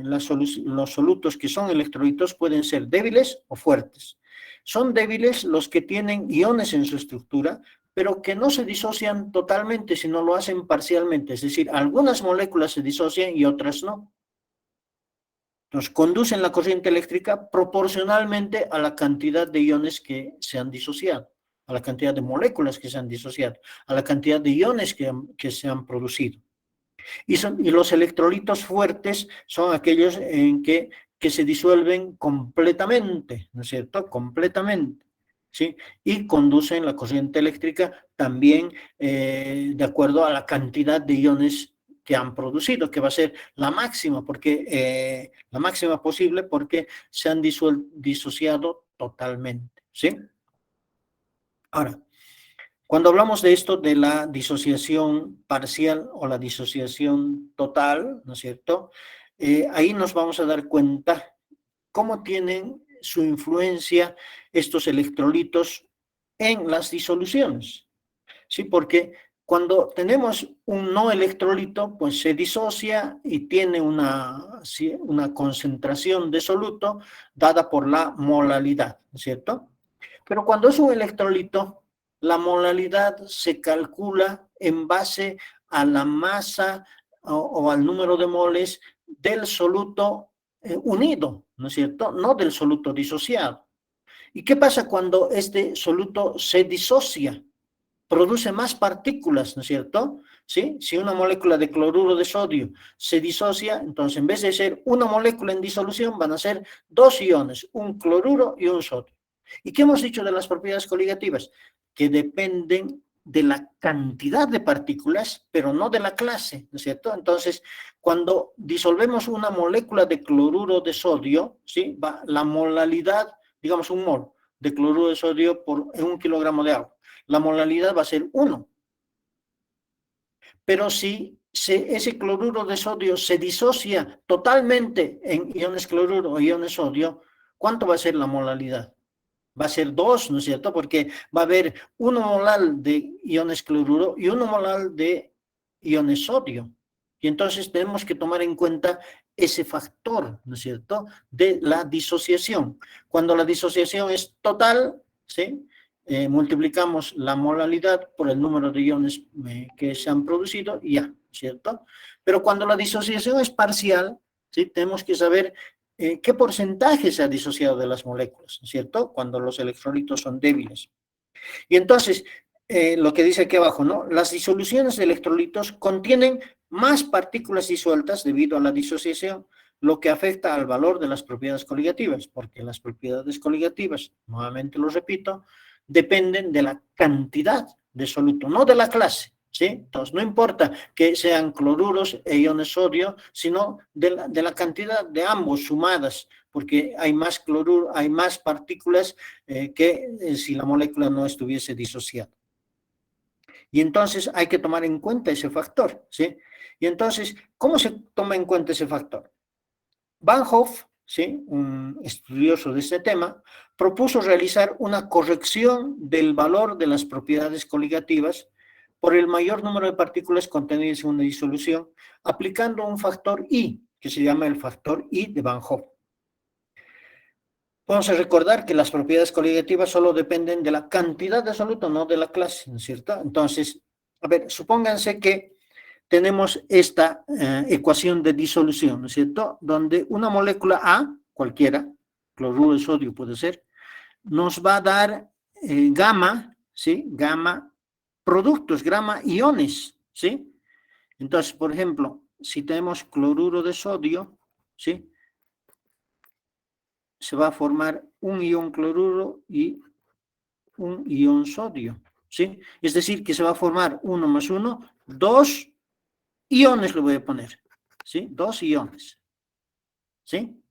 los solutos que son electrolitos pueden ser débiles o fuertes. Son débiles los que tienen iones en su estructura, pero que no se disocian totalmente, sino lo hacen parcialmente. Es decir, algunas moléculas se disocian y otras no. Entonces, conducen la corriente eléctrica proporcionalmente a la cantidad de iones que se han disociado, a la cantidad de moléculas que se han disociado, a la cantidad de iones que se han producido. Y los electrolitos fuertes son aquellos que se disuelven completamente, ¿no es cierto? Completamente, ¿sí? Y conducen la corriente eléctrica también de acuerdo a la cantidad de iones que han producido, que va a ser la máxima, la máxima posible porque se han disociado totalmente, ¿sí? Ahora, cuando hablamos de esto, de la disociación parcial o la disociación total, ¿no es cierto? Ahí nos vamos a dar cuenta cómo tienen su influencia estos electrolitos en las disoluciones, ¿sí? Porque cuando tenemos un no electrolito, pues se disocia y tiene una concentración de soluto dada por la molalidad, ¿no es cierto? Pero cuando es un electrolito, la molalidad se calcula en base a la masa o al número de moles del soluto unido, ¿no es cierto? No del soluto disociado. ¿Y qué pasa cuando este soluto se disocia? Produce más partículas, ¿no es cierto? ¿Sí? Si una molécula de cloruro de sodio se disocia, entonces en vez de ser una molécula en disolución, van a ser dos iones, un cloruro y un sodio. ¿Y qué hemos dicho de las propiedades coligativas? Que dependen de la cantidad de partículas, pero no de la clase, ¿no es cierto? Entonces, cuando disolvemos una molécula de cloruro de sodio, ¿sí? La molalidad, digamos un mol de cloruro de sodio en 1 kilogramo de agua, la molalidad va a ser 1. Pero si ese cloruro de sodio se disocia totalmente en iones cloruro o iones sodio, ¿cuánto va a ser la molalidad? Va a ser 2, ¿no es cierto? Porque va a haber 1 molal de iones cloruro y 1 molal de iones sodio. Y entonces tenemos que tomar en cuenta ese factor, ¿no es cierto?, de la disociación. Cuando la disociación es total, ¿sí? Multiplicamos la molalidad por el número de iones que se han producido y ya, ¿cierto? Pero cuando la disociación es parcial, ¿sí? Tenemos que saber qué porcentaje se ha disociado de las moléculas, ¿cierto? Cuando los electrolitos son débiles. Y entonces, lo que dice aquí abajo, ¿no? Las disoluciones de electrolitos contienen más partículas disueltas debido a la disociación, lo que afecta al valor de las propiedades coligativas, porque las propiedades coligativas, nuevamente lo repito, dependen de la cantidad de soluto, no de la clase, ¿sí? Entonces, no importa que sean cloruros e iones sodio, sino de la cantidad de ambos sumadas, porque hay más cloruro, hay más partículas que si la molécula no estuviese disociada. Y entonces hay que tomar en cuenta ese factor, ¿sí? Y entonces, ¿cómo se toma en cuenta ese factor? Van Hoff, ¿sí? Un estudioso de este tema, propuso realizar una corrección del valor de las propiedades coligativas por el mayor número de partículas contenidas en una disolución, aplicando un factor I, que se llama el factor I de Van Hoff. Vamos a recordar que las propiedades coligativas solo dependen de la cantidad de soluto, no de la clase, ¿no es cierto? Entonces, a ver, supónganse que tenemos esta ecuación de disolución, ¿no es cierto? Donde una molécula A, cualquiera, cloruro de sodio puede ser, nos va a dar gamma, ¿sí? Gamma productos, gamma iones, ¿sí? Entonces, por ejemplo, si tenemos cloruro de sodio, ¿sí? Se va a formar un ion cloruro y un ion sodio, ¿sí? Es decir, que se va a formar 1 más 1, 2 iones le voy a poner, ¿sí? 2 iones, ¿sí?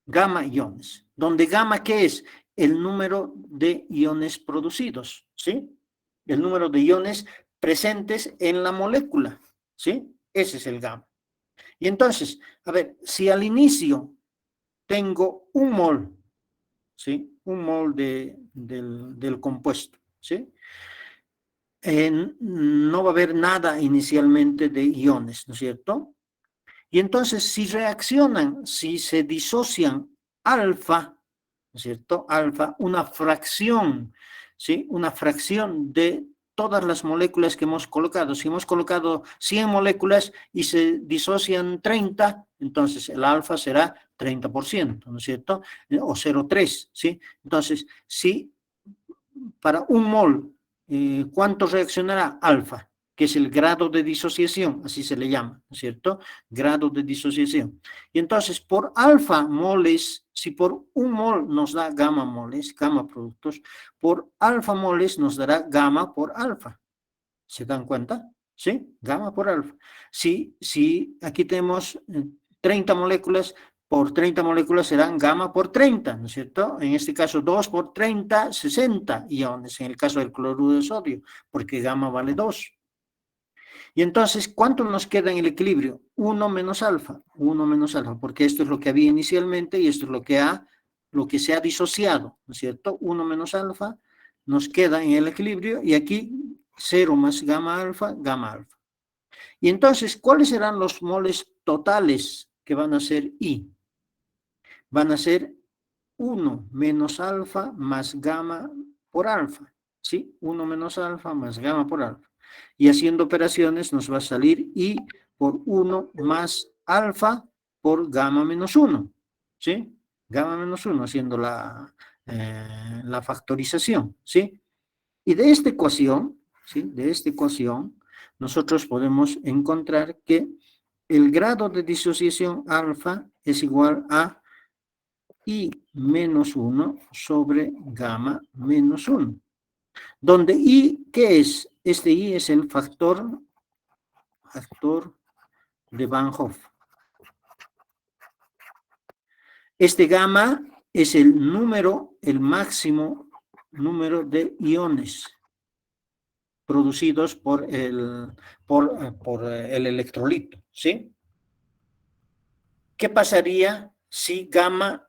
Gamma iones, donde gamma, ¿qué es? El número de iones producidos, ¿sí? El número de iones presentes en la molécula, ¿sí? Ese es el gamma. Y entonces, a ver, si al inicio tengo un mol, ¿sí? Un mol del compuesto, ¿sí? No va a haber nada inicialmente de iones, ¿no es cierto? Y entonces, si reaccionan, si se disocian alfa, ¿no es cierto? Alfa, una fracción, ¿sí? Una fracción de todas las moléculas que hemos colocado. Si hemos colocado 100 moléculas y se disocian 30, entonces el alfa será 30%, ¿no es cierto? O 0,3, ¿sí? Entonces, si para un mol, ¿cuánto reaccionará alfa? Que es el grado de disociación, así se le llama, ¿no es cierto? Grado de disociación. Y entonces, por alfa moles, si por un mol nos da gamma moles, gamma productos, por alfa moles nos dará gamma por alfa. ¿Se dan cuenta? ¿Sí? Gamma por alfa. Si aquí tenemos 30 moléculas, por 30 moléculas serán gamma por 30, ¿no es cierto? En este caso 2 por 30, 60 iones, en el caso del cloruro de sodio, porque gamma vale 2. Y entonces, ¿cuánto nos queda en el equilibrio? 1 menos alfa, porque esto es lo que había inicialmente y esto es lo que se ha disociado, ¿no es cierto? 1 menos alfa nos queda en el equilibrio y aquí 0 más gamma alfa, gamma alfa. Y entonces, ¿cuáles serán los moles totales que van a ser I? Van a ser 1 menos alfa más gamma por alfa, ¿sí? 1 menos alfa más gamma por alfa. Y haciendo operaciones nos va a salir I por 1 más alfa por gamma menos 1, ¿sí? Gamma menos 1 haciendo la factorización, ¿sí? Y de esta ecuación, ¿sí? De esta ecuación, nosotros podemos encontrar que el grado de disociación alfa es igual a I menos 1 sobre gamma menos 1. Donde I, ¿qué es? Este I es el factor de Van Hoff. Este gamma es el número, el máximo número de iones producidos por el electrolito, ¿sí? ¿Qué pasaría si gamma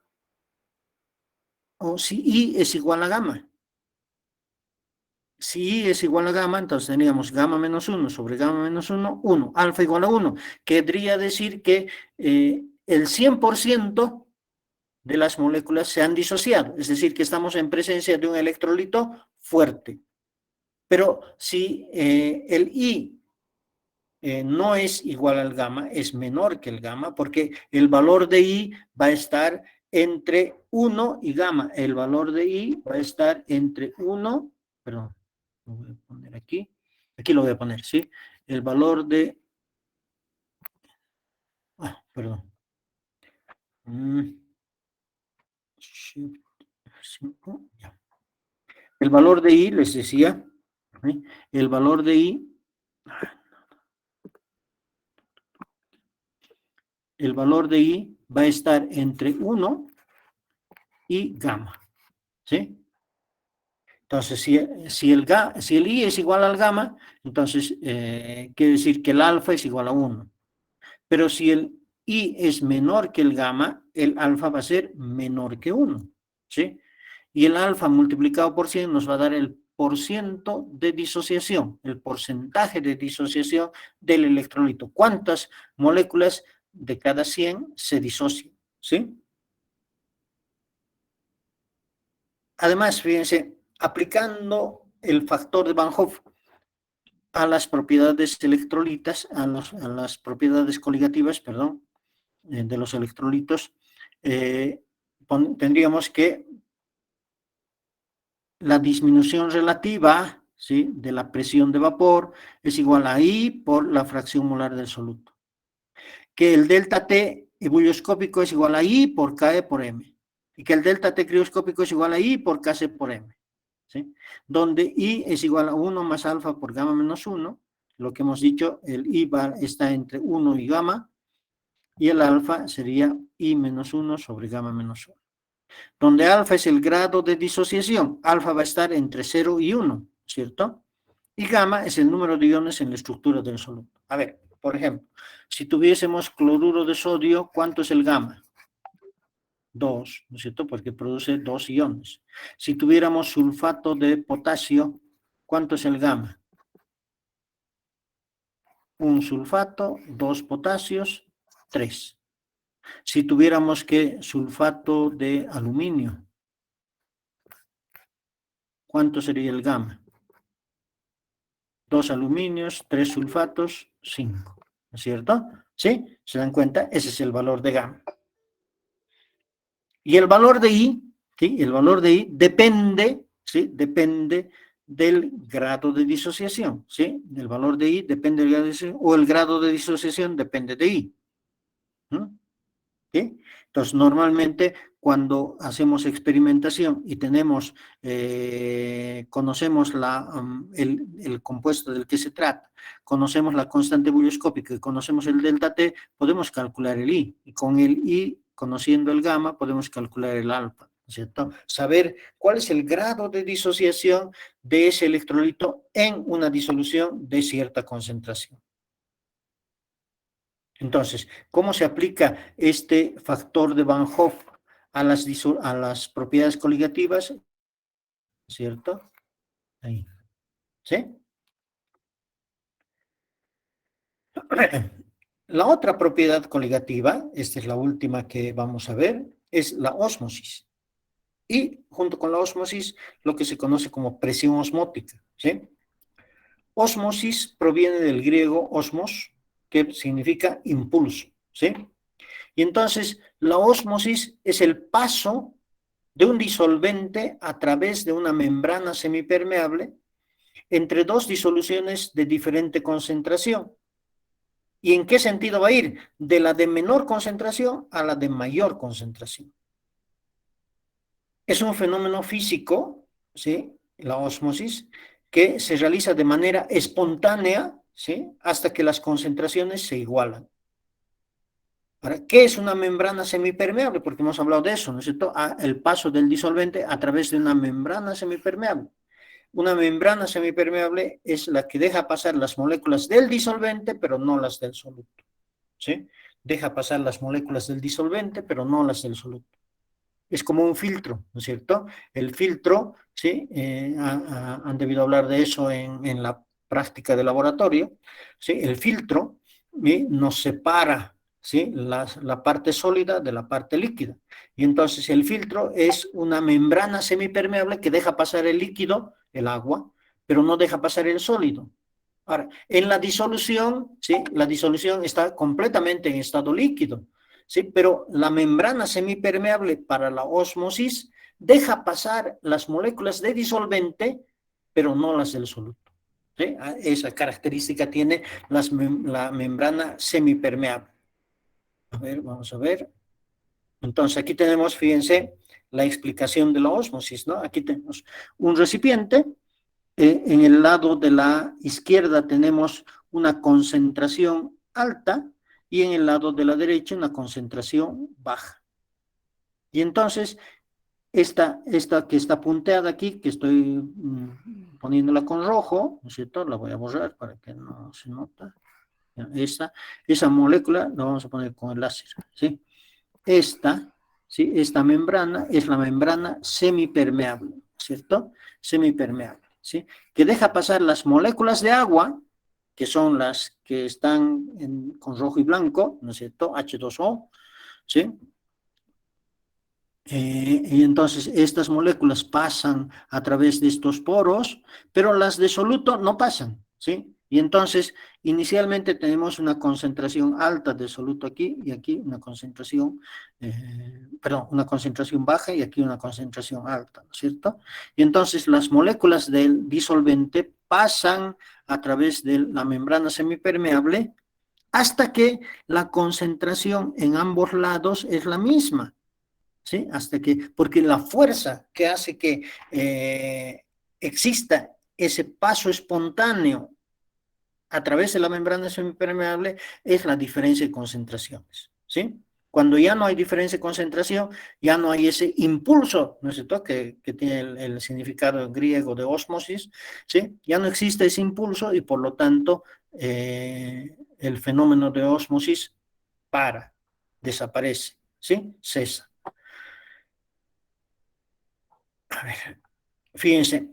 o si I es igual a gamma? Si I es igual a gamma, entonces tendríamos gamma menos 1 sobre gamma menos 1, 1, alfa igual a 1. Querría decir que el 100% de las moléculas se han disociado, es decir, que estamos en presencia de un electrolito fuerte. Pero si el I no es igual al gamma, es menor que el gamma, porque el valor de I va a estar entre 1 y gamma. El valor de I va a estar entre 1, perdón, lo voy a poner aquí lo voy a poner, ¿sí? El valor de, perdón. Shift 5, ya. El valor de I, les decía, ¿sí? El valor de I, va a estar entre 1 y gamma, ¿sí? Entonces, si el I es igual al gamma, entonces quiere decir que el alfa es igual a 1. Pero si el I es menor que el gamma, el alfa va a ser menor que 1, ¿sí? Y el alfa multiplicado por 100 nos va a dar el porciento de disociación, el porcentaje de disociación del electrolito. ¿Cuántas moléculas de cada 100 se disocian? ¿Sí? Además, fíjense, aplicando el factor de Van Hoff a las propiedades electrolitas, a las propiedades coligativas, perdón, de los electrolitos, tendríamos que la disminución relativa, ¿sí?, de la presión de vapor es igual a I por la fracción molar del soluto. Que el delta T ebullioscópico es igual a I por KE por M. Y que el delta T crioscópico es igual a I por KC por M. ¿Sí? Donde I es igual a 1 más alfa por gamma menos 1. Lo que hemos dicho, el I está entre 1 y gamma. Y el alfa sería I menos 1 sobre gamma menos 1. Donde alfa es el grado de disociación, alfa va a estar entre 0 y 1, ¿cierto? Y gamma es el número de iones en la estructura del soluto. A ver, por ejemplo, si tuviésemos cloruro de sodio, ¿cuánto es el gamma? 2, ¿no es cierto? Porque produce 2 iones. Si tuviéramos sulfato de potasio, ¿cuánto es el gamma? Un sulfato, 2 potasios, 3. Si tuviéramos que sulfato de aluminio, ¿cuánto sería el gamma? 2 aluminios, 3 sulfatos, 5. ¿No es cierto? ¿Sí? ¿Se dan cuenta? Ese es el valor de gamma. Y el valor de I, ¿sí? El valor de I depende, ¿sí? Depende del grado de disociación, ¿sí? El valor de I depende del grado de disociación, o el grado de disociación depende de I. ¿Sí? Entonces, normalmente cuando hacemos experimentación y conocemos el compuesto del que se trata, conocemos la constante ebullioscópica y conocemos el delta T, podemos calcular el I. Y con el I, conociendo el gamma, podemos calcular el alfa, ¿cierto? Saber cuál es el grado de disociación de ese electrolito en una disolución de cierta concentración. Entonces, ¿cómo se aplica este factor de Van Hoff a las propiedades coligativas? ¿Cierto? Ahí. ¿Sí? La otra propiedad coligativa, esta es la última que vamos a ver, es la ósmosis. Y junto con la ósmosis, lo que se conoce como presión osmótica. ¿Sí? Ósmosis proviene del griego osmos, que significa impulso. ¿Sí? Y entonces, la ósmosis es el paso de un disolvente a través de una membrana semipermeable entre dos disoluciones de diferente concentración. ¿Y en qué sentido va a ir? De la de menor concentración a la de mayor concentración. Es un fenómeno físico, ¿sí?, la ósmosis, que se realiza de manera espontánea, ¿sí?, hasta que las concentraciones se igualan. Ahora, ¿qué es una membrana semipermeable? Porque hemos hablado de eso, ¿no es cierto? El paso del disolvente a través de una membrana semipermeable. Una membrana semipermeable es la que deja pasar las moléculas del disolvente, pero no las del soluto. ¿Sí? Deja pasar las moléculas del disolvente, pero no las del soluto. Es como un filtro, ¿no es cierto? El filtro, ¿sí? Han debido hablar de eso en la práctica de laboratorio, ¿sí? El filtro, ¿sí?, nos separa, ¿sí?, la parte sólida de la parte líquida. Y entonces el filtro es una membrana semipermeable que deja pasar el líquido, el agua, pero no deja pasar el sólido. Ahora, en la disolución, ¿sí? La disolución está completamente en estado líquido, ¿sí? Pero la membrana semipermeable para la ósmosis deja pasar las moléculas de disolvente, pero no las del soluto, ¿sí? Esa característica tiene la membrana semipermeable. A ver, vamos a ver. Entonces, aquí tenemos, fíjense, la explicación de la ósmosis, ¿no? Aquí tenemos un recipiente. En el lado de la izquierda tenemos una concentración alta y en el lado de la derecha una concentración baja. Y entonces, esta que está punteada aquí, que estoy poniéndola con rojo, ¿no es cierto? La voy a borrar para que no se nota. Esa molécula la vamos a poner con el láser, ¿sí? ¿Sí? Esta membrana es la membrana semipermeable, ¿cierto? Semipermeable, ¿sí? Que deja pasar las moléculas de agua, que son las que están con rojo y blanco, ¿no es cierto? H2O, ¿sí? Y entonces estas moléculas pasan a través de estos poros, pero las de soluto no pasan, ¿sí? Y entonces inicialmente tenemos una concentración alta de soluto aquí y aquí una concentración, perdón, una concentración baja y aquí una concentración alta, ¿no es cierto? Y entonces las moléculas del disolvente pasan a través de la membrana semipermeable hasta que la concentración en ambos lados es la misma. ¿Sí? Hasta que, porque la fuerza que hace que exista ese paso espontáneo a través de la membrana semipermeable es la diferencia de concentraciones, ¿sí? Cuando ya no hay diferencia de concentración, ya no hay ese impulso, ¿no es cierto?, que tiene el significado griego de ósmosis, ¿sí? Ya no existe ese impulso y por lo tanto el fenómeno de ósmosis desaparece, ¿sí? Cesa. A ver, fíjense,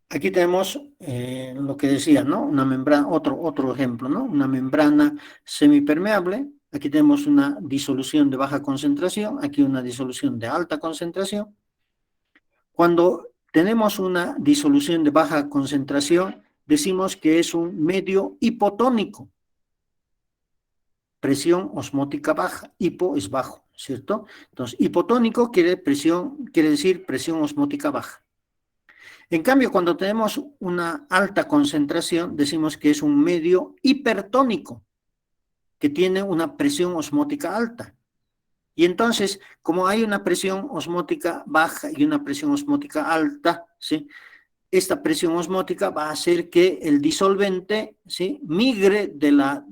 aquí tenemos lo que decía, ¿no? Una membrana, otro ejemplo, ¿no? Una membrana semipermeable. Aquí tenemos una disolución de baja concentración, aquí una disolución de alta concentración. Cuando tenemos una disolución de baja concentración, decimos que es un medio hipotónico. Presión osmótica baja, hipo es bajo, ¿cierto? Entonces, hipotónico quiere decir presión osmótica baja. En cambio, cuando tenemos una alta concentración, decimos que es un medio hipertónico, que tiene una presión osmótica alta. Y entonces, como hay una presión osmótica baja y una presión osmótica alta, ¿sí? Esta presión osmótica va a hacer que el disolvente, ¿sí?, migre de la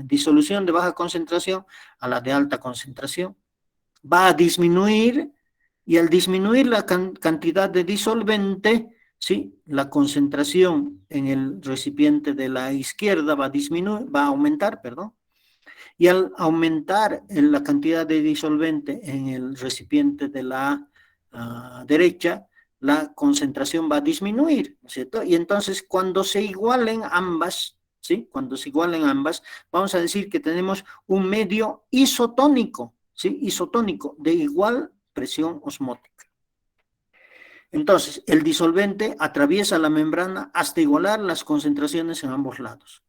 disolución de baja concentración a la de alta concentración. Va a disminuir y al disminuir la cantidad de disolvente, ¿sí?, la concentración en el recipiente de la izquierda va a aumentar, perdón, y al aumentar la cantidad de disolvente en el recipiente de la derecha, la concentración va a disminuir, ¿cierto? Y entonces cuando se igualen ambas, ¿sí? Cuando se igualen ambas, vamos a decir que tenemos un medio isotónico, ¿sí? Isotónico, de igual presión osmótica. Entonces, el disolvente atraviesa la membrana hasta igualar las concentraciones en ambos lados.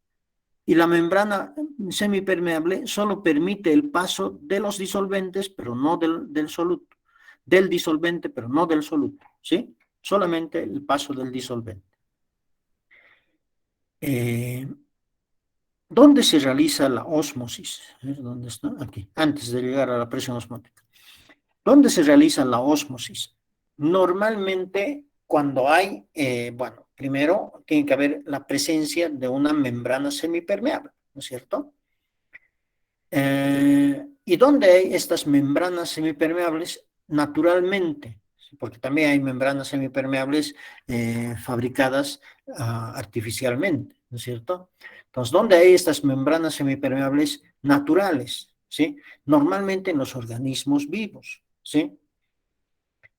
Y la membrana semipermeable solo permite el paso de los disolventes, pero no del soluto. Del disolvente, pero no del soluto, ¿sí? Solamente el paso del disolvente. ¿Dónde se realiza la ósmosis? ¿Dónde está? Aquí, antes de llegar a la presión osmótica. ¿Dónde se realiza la ósmosis? Normalmente cuando hay, bueno, primero tiene que haber la presencia de una membrana semipermeable, ¿no es cierto? ¿Y dónde hay estas membranas semipermeables? Naturalmente, porque también hay membranas semipermeables fabricadas artificialmente, ¿no es cierto? Entonces, ¿dónde hay estas membranas semipermeables naturales? ¿Sí? Normalmente en los organismos vivos, ¿sí?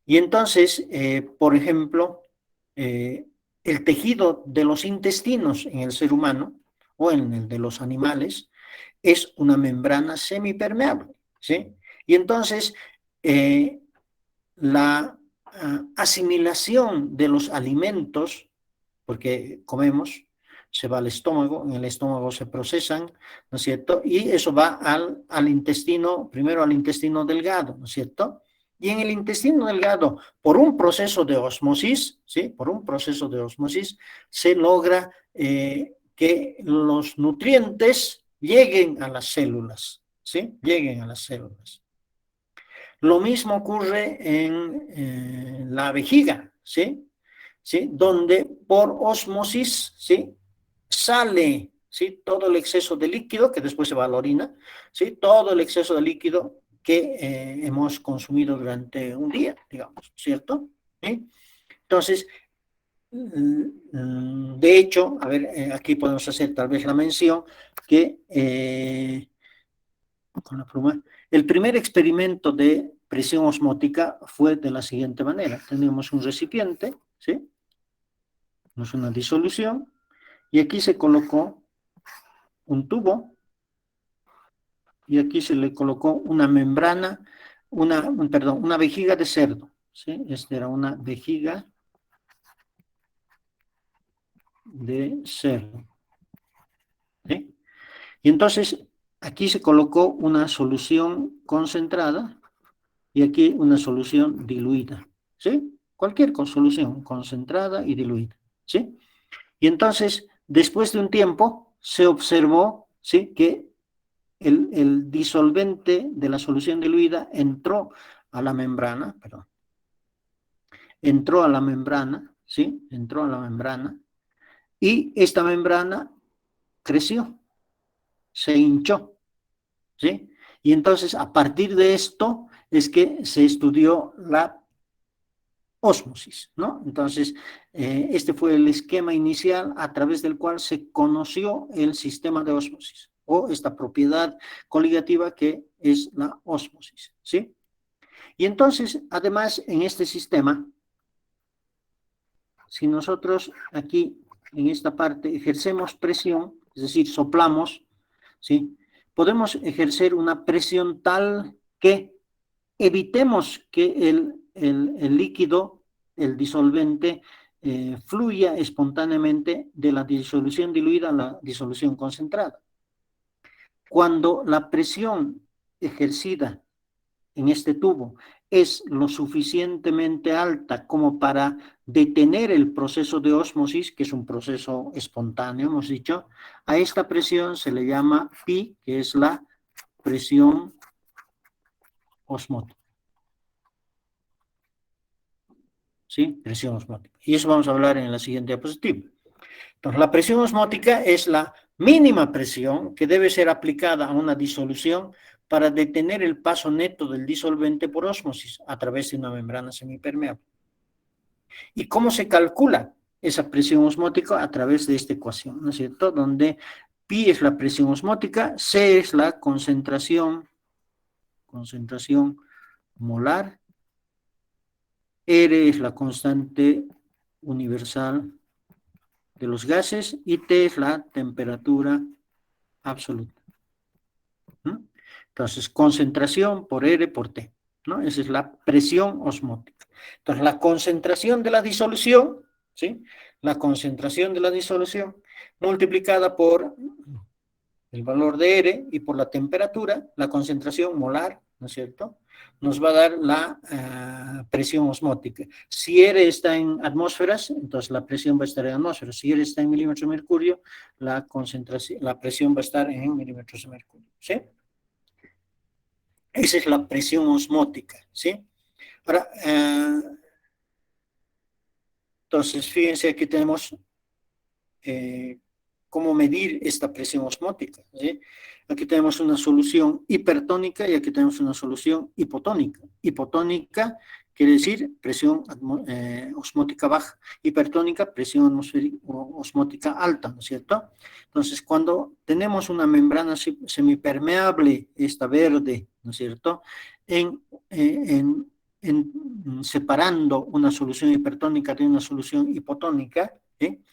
Y entonces, por ejemplo, el tejido de los intestinos en el ser humano o en el de los animales es una membrana semipermeable, ¿sí? Y entonces, la asimilación de los alimentos, porque comemos, se va al estómago, en el estómago se procesan, ¿no es cierto? Y eso va al intestino, primero al intestino delgado, ¿no es cierto? Y en el intestino delgado, por un proceso de osmosis, ¿sí? Por un proceso de osmosis, se logra que los nutrientes lleguen a las células, ¿sí? Lleguen a las células. Lo mismo ocurre en la vejiga, ¿sí? ¿Sí? Donde por osmosis, ¿sí? Sale, ¿sí? Todo el exceso de líquido, que después se va a la orina, ¿sí? Todo el exceso de líquido que hemos consumido durante un día, digamos, ¿cierto? ¿Sí? Entonces, de hecho, a ver, aquí podemos hacer tal vez la mención que con la pluma, el primer experimento de presión osmótica fue de la siguiente manera. Tenemos un recipiente, ¿sí? Es una disolución, y aquí se colocó un tubo, y aquí se le colocó una membrana, una vejiga de cerdo, ¿sí? Esta era una vejiga de cerdo, ¿sí? Y entonces aquí se colocó una solución concentrada y aquí una solución diluida, ¿sí? Cualquier solución concentrada y diluida, ¿sí? Y entonces, después de un tiempo, se observó, ¿sí? Que el disolvente de la solución diluida entró a la membrana, perdón, entró a la membrana, ¿sí? Entró a la membrana, y esta membrana creció, se hinchó, ¿sí? Y entonces, a partir de esto, es que se estudió la ósmosis, ¿no? Entonces, este fue el esquema inicial a través del cual se conoció el sistema de ósmosis, o esta propiedad coligativa que es la ósmosis, ¿sí? Y entonces, además, en este sistema, si nosotros aquí, en esta parte, ejercemos presión, es decir, soplamos, ¿sí? Podemos ejercer una presión tal que evitemos que el líquido, el disolvente, fluya espontáneamente de la disolución diluida a la disolución concentrada. Cuando la presión ejercida en este tubo es lo suficientemente alta como para detener el proceso de ósmosis, que es un proceso espontáneo, hemos dicho, a esta presión se le llama pi, que es la presión osmótica. ¿Sí? Presión osmótica. Y eso vamos a hablar en la siguiente diapositiva. Entonces, la presión osmótica es la mínima presión que debe ser aplicada a una disolución para detener el paso neto del disolvente por ósmosis a través de una membrana semipermeable. ¿Y cómo se calcula esa presión osmótica? A través de esta ecuación, ¿no es cierto? Donde pi es la presión osmótica, C es la concentración molar, R es la constante universal de los gases y T es la temperatura absoluta. ¿No? Entonces, concentración por R por T, ¿no? Esa es la presión osmótica. Entonces, la concentración de la disolución, ¿sí? La concentración de la disolución multiplicada por el valor de R y por la temperatura, la concentración molar, ¿no es cierto? Nos va a dar la presión osmótica. Si R está en atmósferas, entonces la presión va a estar en atmósferas. Si R está en milímetros de mercurio, la presión va a estar en milímetros de mercurio, ¿sí? Esa es la presión osmótica, ¿sí? Ahora, entonces, fíjense, aquí tenemos cómo medir esta presión osmótica, ¿sí? Aquí tenemos una solución hipertónica y aquí tenemos una solución hipotónica. Hipotónica quiere decir presión osmótica baja, hipertónica, presión osmótica alta, ¿no es cierto? Entonces, cuando tenemos una membrana semipermeable, esta verde, ¿no es cierto?, separando una solución hipertónica de una solución hipotónica, ¿sí?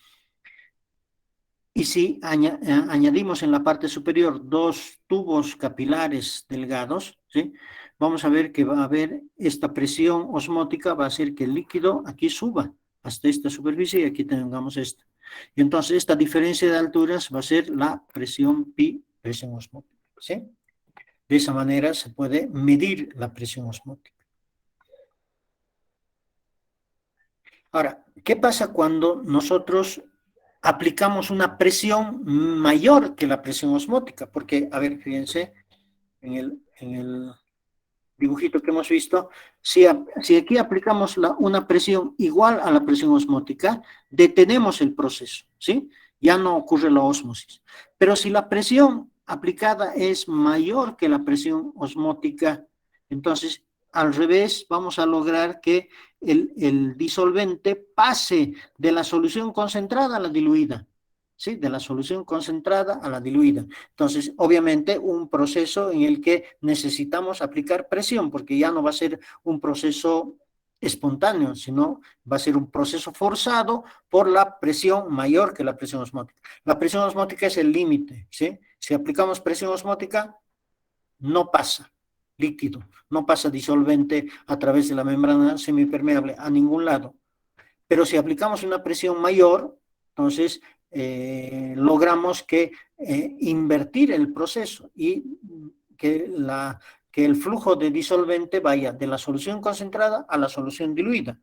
Y si añadimos en la parte superior dos tubos capilares delgados, ¿sí? Vamos a ver que va a haber esta presión osmótica, va a hacer que el líquido aquí suba hasta esta superficie y aquí tengamos esta. Y entonces esta diferencia de alturas va a ser la presión pi, presión osmótica, ¿sí? De esa manera se puede medir la presión osmótica. Ahora, ¿qué pasa cuando nosotros aplicamos una presión mayor que la presión osmótica? Porque, a ver, fíjense, en el dibujito que hemos visto, si aquí aplicamos una presión igual a la presión osmótica, detenemos el proceso, ¿sí? Ya no ocurre la ósmosis. Pero si la presión aplicada es mayor que la presión osmótica, entonces, al revés, vamos a lograr que el disolvente pase de la solución concentrada a la diluida, ¿sí? De la solución concentrada a la diluida. Entonces, obviamente, un proceso en el que necesitamos aplicar presión, porque ya no va a ser un proceso espontáneo, sino va a ser un proceso forzado por la presión mayor que la presión osmótica. La presión osmótica es el límite, ¿sí? Si aplicamos presión osmótica, no pasa líquido, no pasa disolvente a través de la membrana semipermeable a ningún lado. Pero si aplicamos una presión mayor, entonces logramos que invertir el proceso y que, que el flujo de disolvente vaya de la solución concentrada a la solución diluida.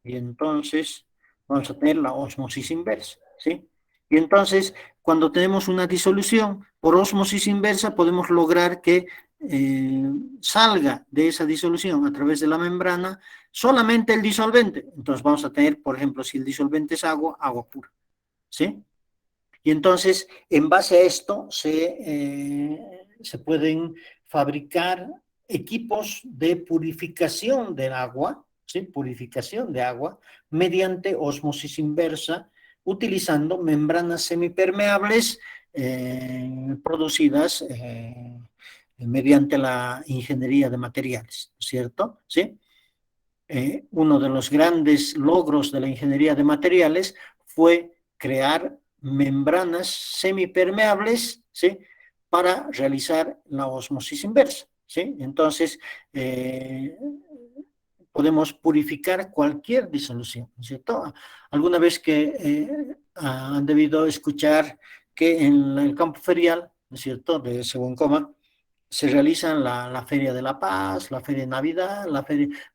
Y entonces vamos a tener la ósmosis inversa, ¿sí? Y entonces, cuando tenemos una disolución por ósmosis inversa, podemos lograr que salga de esa disolución a través de la membrana solamente el disolvente. Entonces vamos a tener, por ejemplo, si el disolvente es agua, agua pura, ¿sí? Y entonces, en base a esto, se pueden fabricar equipos de purificación del agua, ¿sí? Purificación de agua, mediante ósmosis inversa, utilizando membranas semipermeables producidas mediante la ingeniería de materiales, ¿cierto? ¿Sí? Uno de los grandes logros de la ingeniería de materiales fue crear membranas semipermeables, ¿sí? Para realizar la ósmosis inversa, ¿sí? Entonces, podemos purificar cualquier disolución, ¿cierto? Alguna vez que han debido escuchar que en el campo ferial, ¿no es cierto?, de Según se realizan la Feria de la Paz, la Feria de Navidad,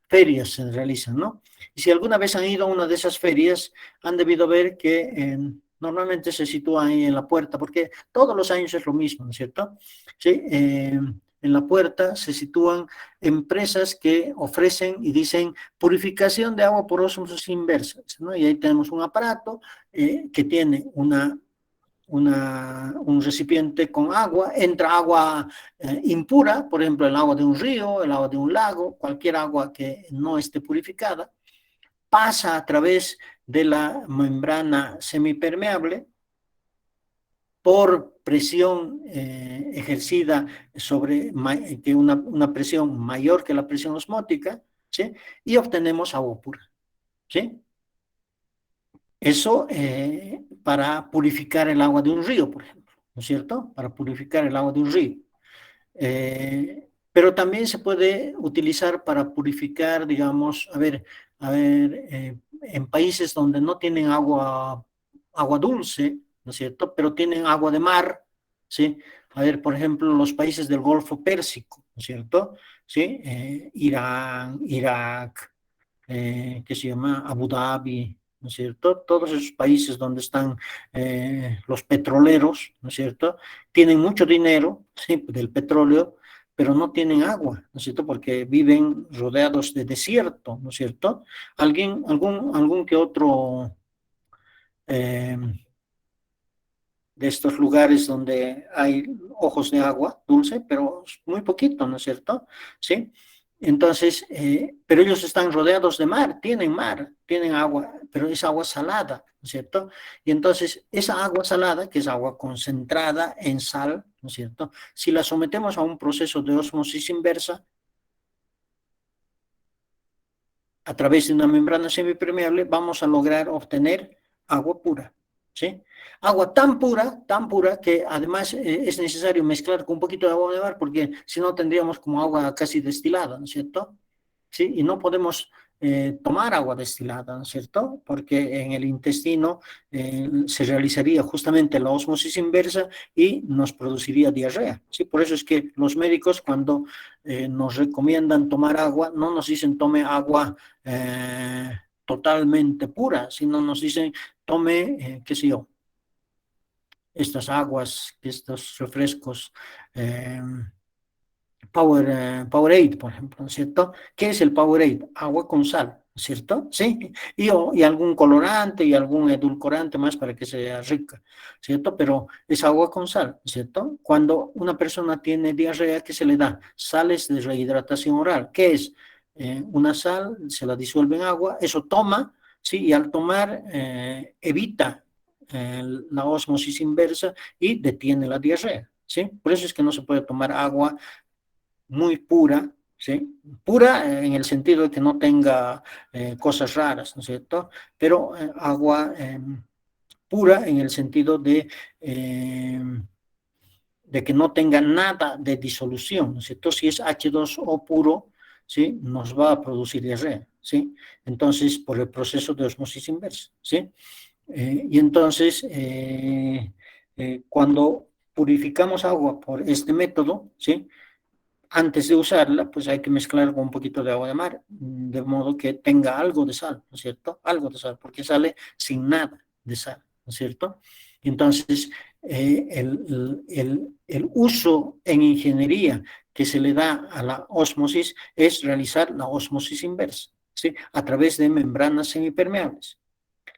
ferias se realizan, ¿no? Y si alguna vez han ido a una de esas ferias, han debido ver que normalmente se sitúa ahí en la puerta, porque todos los años es lo mismo, ¿no es cierto? Sí, en la puerta se sitúan empresas que ofrecen y dicen purificación de agua por ósmosis inversa, ¿no? Y ahí tenemos un aparato que tiene un recipiente con agua, entra agua impura, por ejemplo, el agua de un río, el agua de un lago, cualquier agua que no esté purificada, pasa a través de la membrana semipermeable por presión ejercida sobre una presión mayor que la presión osmótica, ¿sí? Y obtenemos agua pura, ¿sí? Eso para purificar el agua de un río, por ejemplo, ¿no es cierto? Para purificar el agua de un río. Pero también se puede utilizar para purificar, digamos, en países donde no tienen agua dulce, ¿no es cierto? Pero tienen agua de mar, ¿sí? A ver, por ejemplo, los países del Golfo Pérsico, ¿no es cierto? ¿Sí? Irán, Irak, que se llama Abu Dhabi, ¿no es cierto? Todos esos países donde están los petroleros, ¿no es cierto? Tienen mucho dinero, ¿sí? Del petróleo, pero no tienen agua, ¿no es cierto? Porque viven rodeados de desierto, ¿no es cierto? Algún que otro eh, de estos lugares donde hay ojos de agua dulce, pero muy poquito, ¿no es cierto? ¿Sí? Entonces, pero ellos están rodeados de mar, tienen agua, pero es agua salada, ¿no es cierto? Y entonces, esa agua salada, que es agua concentrada en sal, ¿no es cierto? Si la sometemos a un proceso de ósmosis inversa, a través de una membrana semipermeable, vamos a lograr obtener agua pura, ¿sí? Agua tan pura, que además es necesario mezclar con un poquito de agua de mar, porque si no tendríamos como agua casi destilada, ¿no es cierto? ¿Sí? Y no podemos tomar agua destilada, ¿no es cierto? Porque en el intestino se realizaría justamente la ósmosis inversa y nos produciría diarrea, ¿sí? Por eso es que los médicos cuando nos recomiendan tomar agua, no nos dicen tome agua totalmente pura, sino nos dicen tome, qué sé yo, estas aguas, estos refrescos, Powerade, por ejemplo, ¿no es cierto? ¿Qué es el Powerade? Agua con sal, ¿no es cierto? Sí, y algún colorante y algún edulcorante más para que sea rica, ¿cierto? Pero es agua con sal, ¿no es cierto? Cuando una persona tiene diarrea, ¿qué se le da? Sales de rehidratación oral. ¿Qué es? Una sal, se la disuelve en agua, eso toma, ¿sí? Y al tomar evita la ósmosis inversa y detiene la diarrea, ¿sí? Por eso es que no se puede tomar agua muy pura, ¿sí? Pura en el sentido de que no tenga cosas raras, ¿no es cierto? Pero agua pura en el sentido de que no tenga nada de disolución, ¿no es cierto? Si es H2O puro, ¿sí? Nos va a producir diarrea, ¿sí? Entonces, por el proceso de osmosis inversa, ¿sí? Y entonces, cuando purificamos agua por este método, ¿sí? Antes de usarla, pues hay que mezclar con un poquito de agua de mar, de modo que tenga algo de sal, ¿no es cierto? Algo de sal, porque sale sin nada de sal, ¿no es cierto? Entonces, el uso en ingeniería que se le da a la ósmosis es realizar la ósmosis inversa, ¿sí? A través de membranas semipermeables.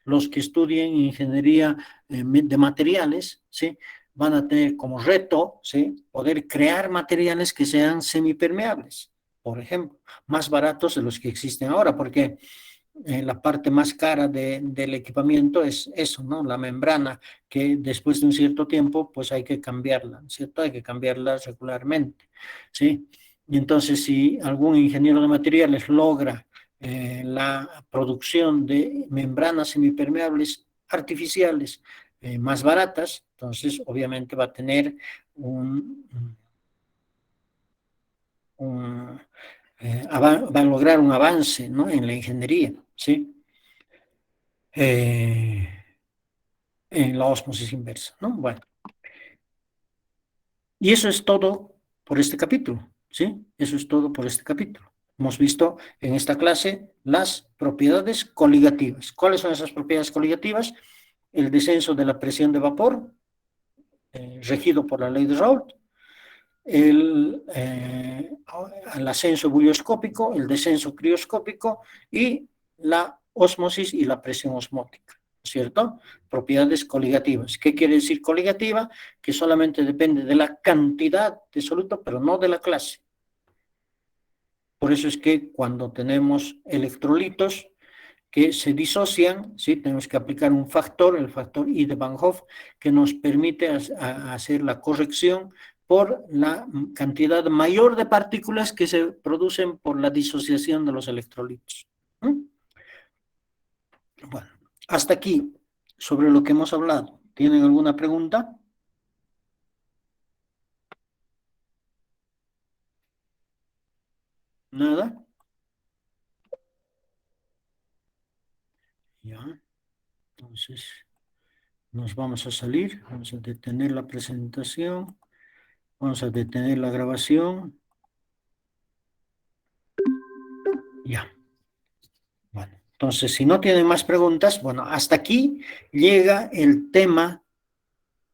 Los que estudien ingeniería de materiales, ¿sí? Van a tener como reto, ¿sí? Poder crear materiales que sean semipermeables, por ejemplo, más baratos de los que existen ahora, porque la parte más cara del equipamiento es eso, ¿no? La membrana, que después de un cierto tiempo, pues hay que cambiarla, ¿cierto? Hay que cambiarla regularmente, ¿sí? Y entonces, si algún ingeniero de materiales logra la producción de membranas semipermeables artificiales más baratas, entonces obviamente va a tener un va a lograr un avance, ¿no? En la ingeniería, ¿sí? Eh, en la ósmosis inversa, ¿no? Bueno, y eso es todo por este capítulo, ¿sí? Eso es todo por este capítulo. Hemos visto en esta clase las propiedades coligativas. ¿Cuáles son esas propiedades coligativas? El descenso de la presión de vapor, regido por la ley de Raoult, el ascenso bulioscópico, el descenso crioscópico y la ósmosis y la presión osmótica, ¿cierto? Propiedades coligativas. ¿Qué quiere decir coligativa? Que solamente depende de la cantidad de soluto, pero no de la clase. Por eso es que cuando tenemos electrolitos que se disocian, ¿sí? Tenemos que aplicar un factor, el factor I de Van Hoff, que nos permite hacer la corrección por la cantidad mayor de partículas que se producen por la disociación de los electrolitos. ¿Mm? Bueno, hasta aquí sobre lo que hemos hablado. ¿Tienen alguna pregunta? ¿Nada? Ya, entonces nos vamos a salir, vamos a detener la presentación, vamos a detener la grabación. Ya. Bueno, entonces, si no tienen más preguntas, bueno, hasta aquí llega el tema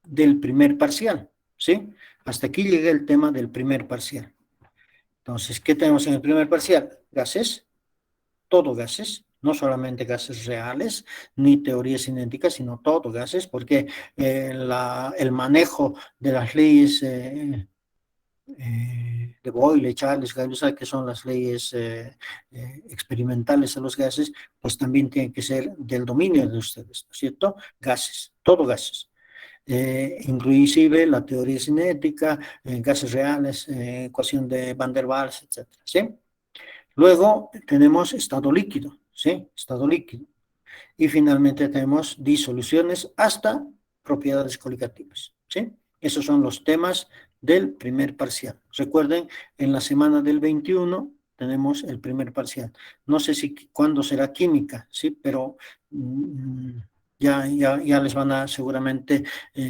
del primer parcial, ¿sí? Hasta aquí llega el tema del primer parcial. Entonces, ¿qué tenemos en el primer parcial? Gases, todo gases, no solamente gases reales, ni teorías cinéticas, sino todo gases, porque el manejo de las leyes de Boyle, Charles, Gay-Lussac, que son las leyes experimentales de los gases, pues también tienen que ser del dominio de ustedes, ¿no es cierto? Gases, todo gases. Inclusive la teoría cinética, gases reales, ecuación de Van der Waals, etcétera, ¿sí? Luego tenemos estado líquido, ¿sí? Estado líquido. Y finalmente tenemos disoluciones hasta propiedades coligativas, ¿sí? Esos son los temas del primer parcial. Recuerden, en la semana del 21 tenemos el primer parcial. No sé si cuándo será química, ¿sí? Pero ya les van a seguramente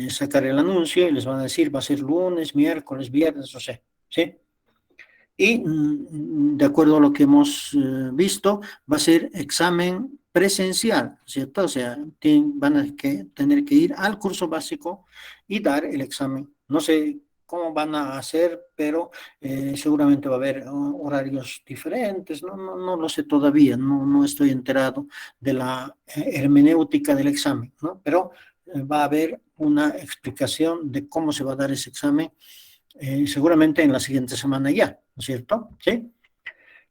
sacar el anuncio y les van a decir va a ser lunes, miércoles, viernes, no sé, ¿sí? Y de acuerdo a lo que hemos visto, va a ser examen presencial, ¿cierto? O sea, van a tener que ir al curso básico y dar el examen. No sé cómo van a hacer, pero seguramente va a haber horarios diferentes, no lo sé todavía, no estoy enterado de la hermenéutica del examen, ¿no? Pero va a haber una explicación de cómo se va a dar ese examen seguramente en la siguiente semana ya, ¿no es cierto? ¿Sí?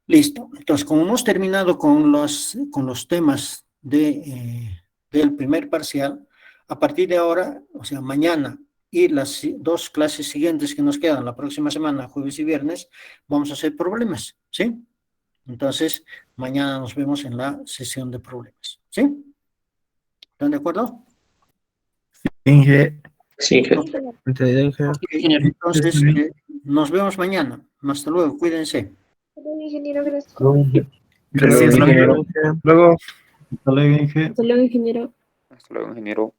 Listo. Entonces, como hemos terminado con los temas del primer parcial, a partir de ahora, o sea, mañana y las dos clases siguientes que nos quedan, la próxima semana, jueves y viernes, vamos a hacer problemas, ¿sí? Entonces, mañana nos vemos en la sesión de problemas, ¿sí? ¿Están de acuerdo? Inge, Sí, entendido, Inge. Ok, entonces, nos vemos mañana. Hasta luego, cuídense. Ingeniero, gracias. Gracias, Luego, Inge. ingeniero. Luego. Hasta luego, Inge. Hasta luego, ingeniero. Hasta luego, ingeniero.